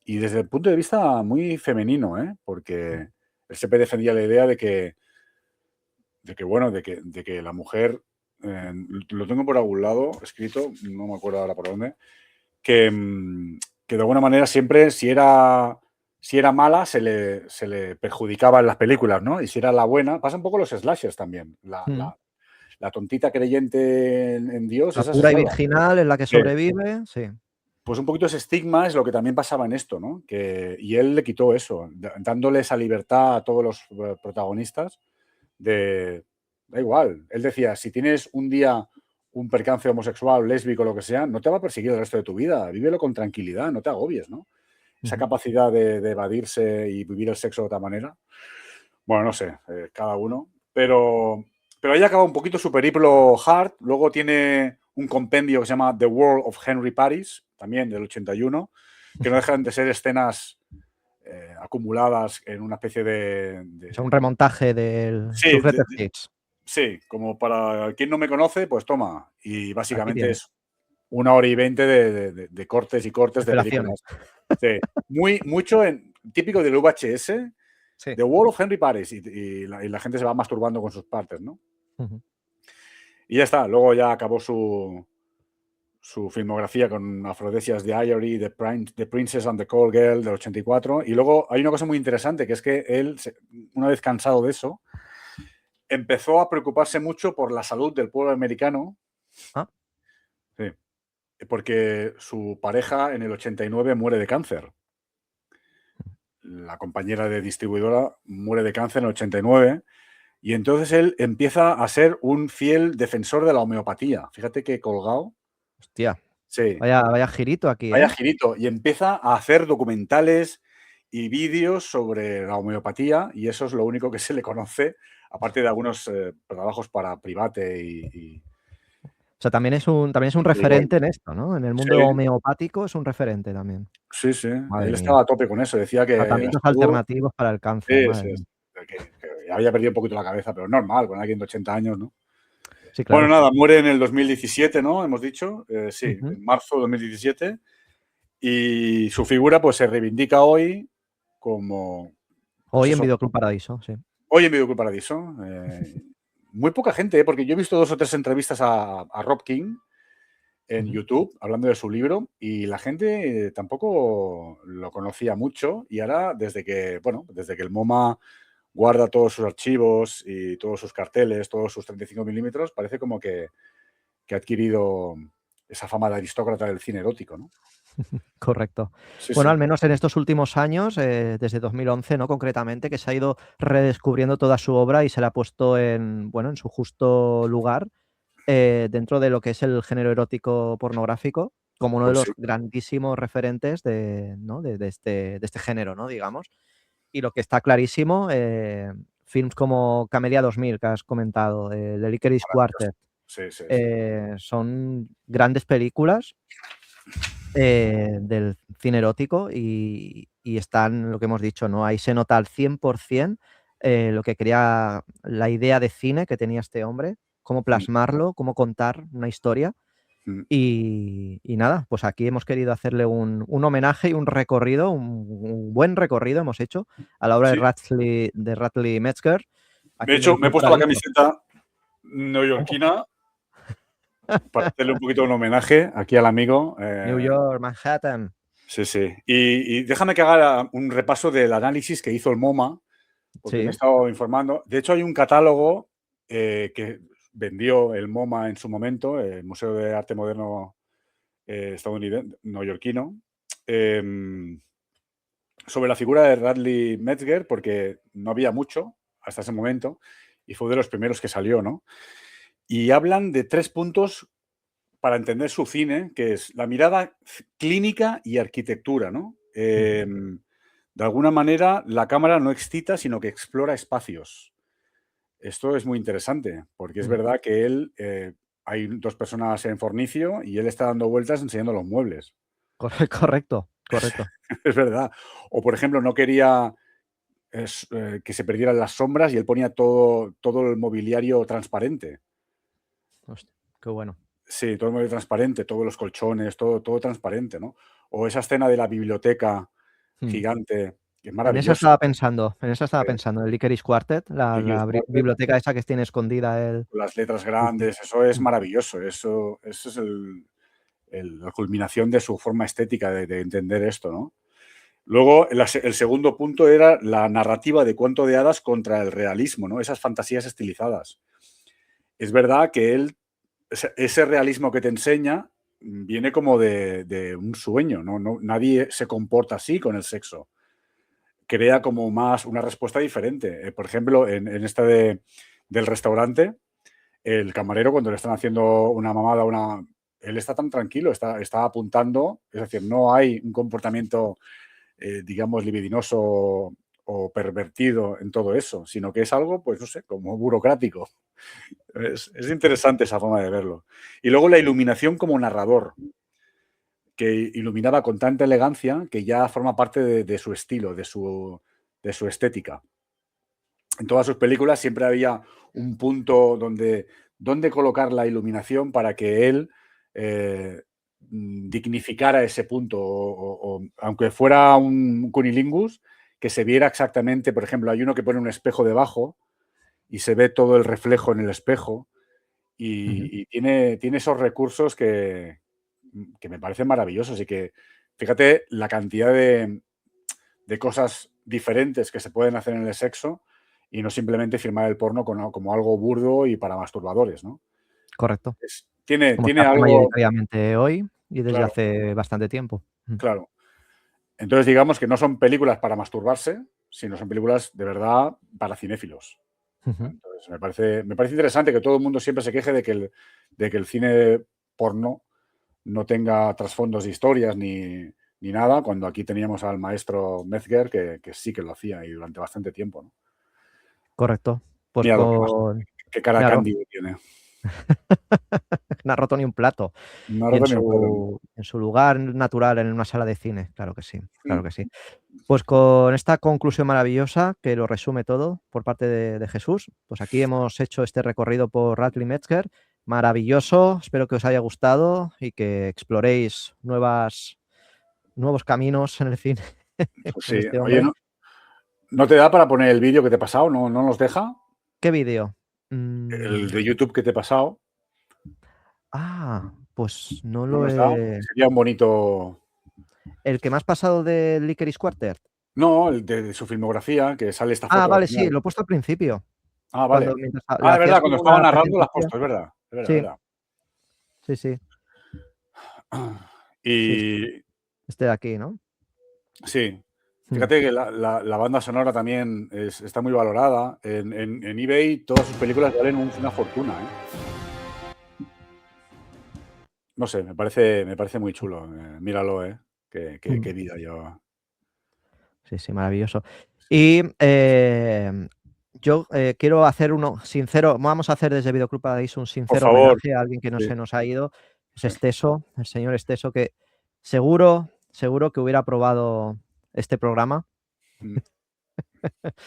desde el punto de vista muy femenino, ¿eh? Porque él siempre defendía la idea de que la mujer, lo tengo por algún lado escrito, no me acuerdo ahora por dónde, que de alguna manera siempre, si era mala, se le perjudicaba en las películas, ¿no? Y si era la buena, pasa un poco los slashers también. La tontita creyente en Dios, La esa se pura y salva. virginal es la que sobrevive, sí. Pues un poquito ese estigma es lo que también pasaba en esto, ¿no? Y él le quitó eso, dándole esa libertad a todos los protagonistas da igual. Él decía, si tienes un día un percance homosexual, lésbico, lo que sea, no te va a perseguir el resto de tu vida. Vívelo con tranquilidad, no te agobies, ¿no? Esa capacidad de evadirse y vivir el sexo de otra manera. Bueno, no sé, cada uno. Pero ahí acaba un poquito su periplo hard. Luego tiene un compendio que se llama The World of Henry Paris, también del 81, que no dejan de ser escenas acumuladas en una especie de... O sea, un remontaje del Sí, sus greatest hits. sí, como para quien no me conoce, pues toma. Y básicamente es 1 hora y 20 de cortes y cortes de películas. Sí, mucho típico del VHS, Sí. The World of Henry Paris, y la gente se va masturbando con sus partes, ¿no? Y ya está, luego ya acabó su filmografía con Aphrodisia's Diary, The Princess and the Call Girl del 84. Y luego hay una cosa muy interesante, que es que él, una vez cansado de eso, empezó a preocuparse mucho por la salud del pueblo americano. Sí, porque su pareja en el 89 muere de cáncer. La compañera de distribuidora muere de cáncer en el 89 Y entonces él empieza a ser un fiel defensor de la homeopatía. Fíjate qué colgado. Hostia, Sí, vaya girito aquí, vaya ¿eh? girito. Y empieza a hacer documentales y vídeos sobre la homeopatía, y eso es lo único que se le conoce, aparte de algunos trabajos para Private y O sea, también es un Playboy. referente en esto, ¿no? En el Sí, mundo homeopático es un referente también. sí, sí. Madre Él mía. estaba a tope con eso. Decía que Tratamientos estuvo. alternativos para el cáncer, Sí, madre sí, mía. que había perdido un poquito la cabeza, pero normal, con alguien de 80 años, ¿no? Sí, Bueno, claro. nada, muere en el 2017, ¿no? Hemos dicho. Sí, Ujú. en marzo de 2017. Y su figura, pues, se reivindica hoy como, pues Hoy en eso, Videoclub Paradiso, sí. hoy en Videoclub Paradiso. Muy poca gente, porque yo he visto 2 o 3 entrevistas a Rob King en Ujú. YouTube hablando de su libro, y la gente tampoco lo conocía mucho, y ahora desde que el MoMA guarda todos sus archivos y todos sus carteles, todos sus 35 milímetros, parece como que ha adquirido esa fama de aristócrata del cine erótico, ¿no? Correcto. Sí, Bueno, al sí. menos en estos últimos años, desde 2011, ¿no? Concretamente, que se ha ido redescubriendo toda su obra y se la ha puesto en su justo lugar, dentro de lo que es el género erótico pornográfico, como uno de Pues los sí. grandísimos referentes de, ¿no? de este género, ¿no? Digamos. Y lo que está clarísimo, films como Camellia 2000, que has comentado, The Licorice Maravilloso. Quartet, Sí, sí, sí. son grandes películas del cine erótico y están, lo que hemos dicho, ¿no? Ahí se nota al 100% lo que quería, la idea de cine que tenía este hombre, cómo Mm, plasmarlo, cómo contar una historia. mm. Y nada, pues aquí hemos querido hacerle un homenaje y un recorrido, un buen recorrido hemos hecho a la obra Sí. de Radley Metzger, De aquí en hecho, me he Videoclub puesto la Paradiso. camiseta Oh, neoyorquina para hacerle un poquito un homenaje aquí al amigo. New York, Manhattan. Sí, sí. Y déjame que haga un repaso del análisis que hizo el MoMA, porque me he Sí, estado informando. De hecho, hay un catálogo que vendió el MoMA en su momento, el Museo de Arte Moderno estadounidense, neoyorquino, em, sobre la figura de Radley Metzger, porque no había mucho hasta ese momento, y fue de los primeros que salió, ¿no? Y hablan de 3 puntos para entender su cine, que es la mirada clínica y arquitectura, ¿no? ujú, De alguna manera, la cámara no excita, sino que explora espacios. Esto es muy interesante, porque es mm. verdad que hay 2 personas en fornicio y él está dando vueltas enseñando los muebles. Correcto, correcto. Es verdad. O, por ejemplo, no quería que se perdieran las sombras, y él ponía todo el mobiliario transparente. Hostia, qué bueno. Sí, todo el mobiliario transparente, todos los colchones, todo transparente, ¿no? O esa escena de la biblioteca Mm. gigante, que es En esa maravillosa. estaba pensando, eh, el Licorice Quartet, la y que la biblioteca esa que tiene escondida él. las letras Sí, sí. grandes, eso es Mm, maravilloso. Eso es la culminación de su forma estética de entender esto, ¿no? Luego, el segundo punto era la narrativa de cuento de hadas contra el realismo, ¿no? Esas fantasías estilizadas. Es verdad que ese realismo que te enseña viene como de un sueño, ¿no? Nadie se comporta así con el sexo. Crea como más una respuesta diferente. Por ejemplo, en esta del restaurante, el camarero, cuando le están haciendo una mamada, él está tan tranquilo, está apuntando, es decir, no hay un comportamiento, digamos, libidinoso o pervertido en todo eso, sino que es algo, pues no sé, como burocrático. Es interesante esa forma de verlo. Y luego la iluminación como narrador, que iluminaba con tanta elegancia que ya forma parte de su estilo, de su estética. En todas sus películas siempre había un punto donde colocar la iluminación para que él dignificara ese punto, aunque fuera un cunilingus, que se viera exactamente. Por ejemplo, hay uno que pone un espejo debajo y se ve todo el reflejo en el espejo, ujú. y tiene esos recursos que me parecen maravillosos, y que, fíjate, la cantidad de cosas diferentes que se pueden hacer en el sexo, y no simplemente filmar el porno como algo burdo y para masturbadores, ¿no? Correcto. Tiene, Como se tiene hace algo, mayoritariamente hoy y desde claro, hace bastante tiempo. claro. Entonces, digamos que no son películas para masturbarse, sino son películas de verdad para cinéfilos. Ujú. Entonces, me parece interesante que todo el mundo siempre se queje de que el cine porno no tenga trasfondos de historias ni nada, cuando aquí teníamos al maestro Metzger que sí que lo hacía y durante bastante tiempo, ¿no? Correcto. Pues Míralo, qué cara míralo, cándido tiene. no ha roto ni un plato. No ha Y roto ni un plato. en su lugar natural, en una sala de cine, claro que sí, claro Mm. que sí. Pues con esta conclusión maravillosa, que lo resume todo por parte de Jesús, pues aquí hemos hecho este recorrido por Radcliffe Metzger. Maravilloso, espero que os haya gustado y que exploréis nuevos caminos en el cine Pues con sí. este Oye, hombre. ¿no te da para poner el vídeo que te he pasado? ¿No nos deja? ¿Qué vídeo? El de YouTube que te he pasado, Pues no ¿no lo nos da? he... Sería un bonito. ¿El que me has pasado del Licorice Quartet? No, el de su filmografía, que sale esta foto al Vale, sí, final. lo he puesto al principio, Ah, cuando vale. mientras le Es hacías verdad, cuando como estaba una narrando lo has presentación. puesto, es verdad, Sí, sí, sí, sí, Y este de aquí, ¿no? sí, Mm. fíjate que la banda sonora también está muy valorada. En eBay todas sus películas valen una fortuna, ¿eh? No sé, me parece muy chulo. Míralo, ¿eh? Mm. Qué vida lleva. Sí, sí, maravilloso. Y yo quiero hacer uno sincero, vamos a hacer desde Videoclub Paraíso un Por sincero favor. homenaje a alguien que no Sí, se nos ha ido, es sí. Esteso, el señor Esteso, que seguro que hubiera aprobado este programa. Mm.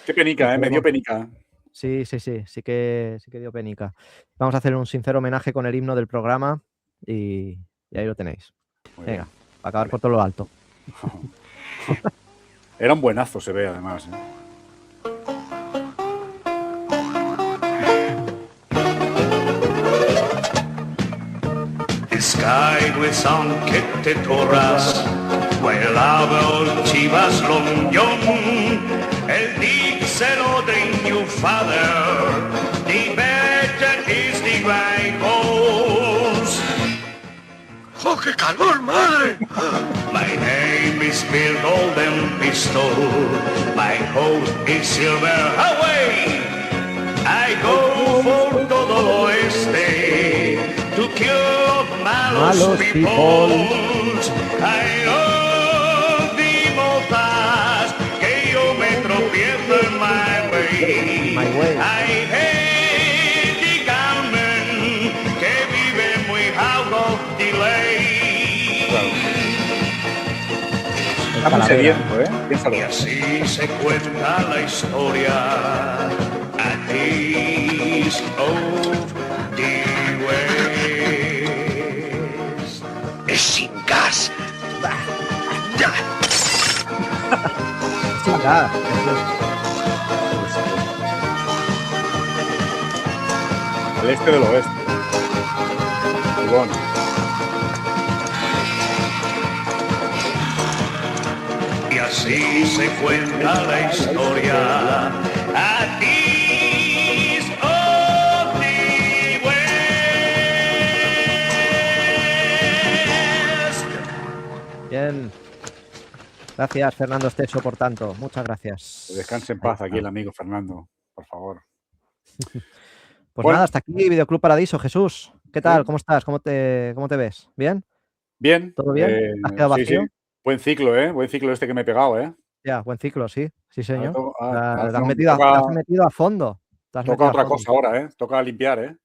Qué penica, ¿eh? Porque Me dio vamos, penica. sí, sí, sí, sí que dio penica. Vamos a hacer un sincero homenaje con el himno del programa y ahí lo tenéis. Muy bien. Venga, para acabar Vale. por todo lo alto. Era un buenazo, se ve además, ¿eh? The sky with anche torras, quell'avo chivas longion, el dixelo de new father, the better is the right horse. ¡Oh, qué calor, madre! My name is Bill Golden Pistol, my host is Silver Away. I go for todo lo oeste to kill malos people. I love the motas que yo me tropiezo en my way. I hate the gunman que vive muy out of delay. Está muy sediento, ¿eh? Piénsalo. Y así se cuenta la historia. A days of the West. Es sin gas. Ya. Sin gas. Al este del oeste. Y bueno. Y así se cuenta la historia. A days of the West. Bien. Gracias, Fernando Esteso, por tanto. Muchas gracias. Que descanse en paz aquí el amigo Fernando, por favor. Pues Bueno. nada, hasta aquí Videoclub Paradiso. Jesús, ¿qué tal? Sí. ¿Cómo estás? ¿Cómo te ves? ¿Bien? Bien. ¿Todo bien? ¿Has quedado Sí, sí. vacío? Buen ciclo, ¿eh? Buen ciclo este que me he pegado, ¿eh? Ya, buen ciclo, sí. Sí, Ahora señor. ahora Te has toca, metido a fondo. Te has toca metido a otra fondo. cosa ahora, ¿eh? Toca limpiar, ¿eh?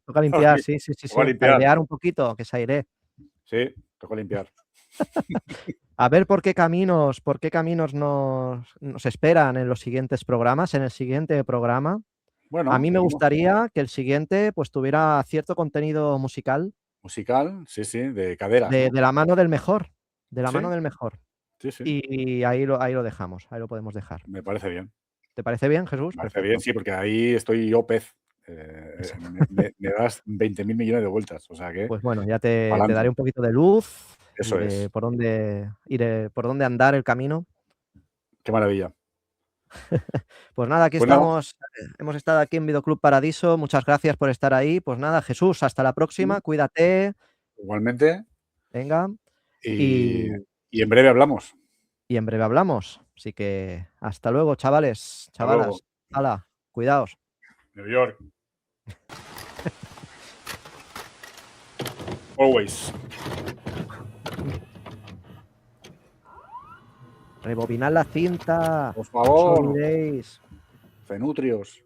Toca limpiar, sí, sí, sí, sí. Toca limpiar. Airear un poquito, que se aire. Sí, toca limpiar. A ver por qué caminos nos esperan en los siguientes programas, en el siguiente programa. Bueno, A mí me veremos. gustaría que el siguiente pues tuviera cierto contenido musical Musical, sí, sí, de caderas, de ¿no? la mano del mejor, de la Sí, mano del mejor. sí, sí. Y ahí lo dejamos, ahí lo podemos dejar. Me parece bien. ¿Te parece bien, Jesús? Me parece bien, Perfecto. sí, porque ahí estoy yo pez. Eso. Me das 20.000 millones de vueltas, o sea que Pues bueno, ya te pa'lante. daré un poquito de luz y Eso de es. por dónde andar el camino. Qué maravilla. Pues nada, aquí Pues nada, estamos, hemos estado aquí en Videoclub Paradiso. Muchas gracias por estar ahí. Pues nada, Jesús, hasta la próxima. Cuídate. igualmente, Venga. y, Y y en breve hablamos. en breve hablamos. Así que hasta luego, chavales, Hasta luego. chavalas. Hala. Cuidaos. New York. Always. Rebobinad la cinta. Por No os favor. olvidéis. Fenutrios.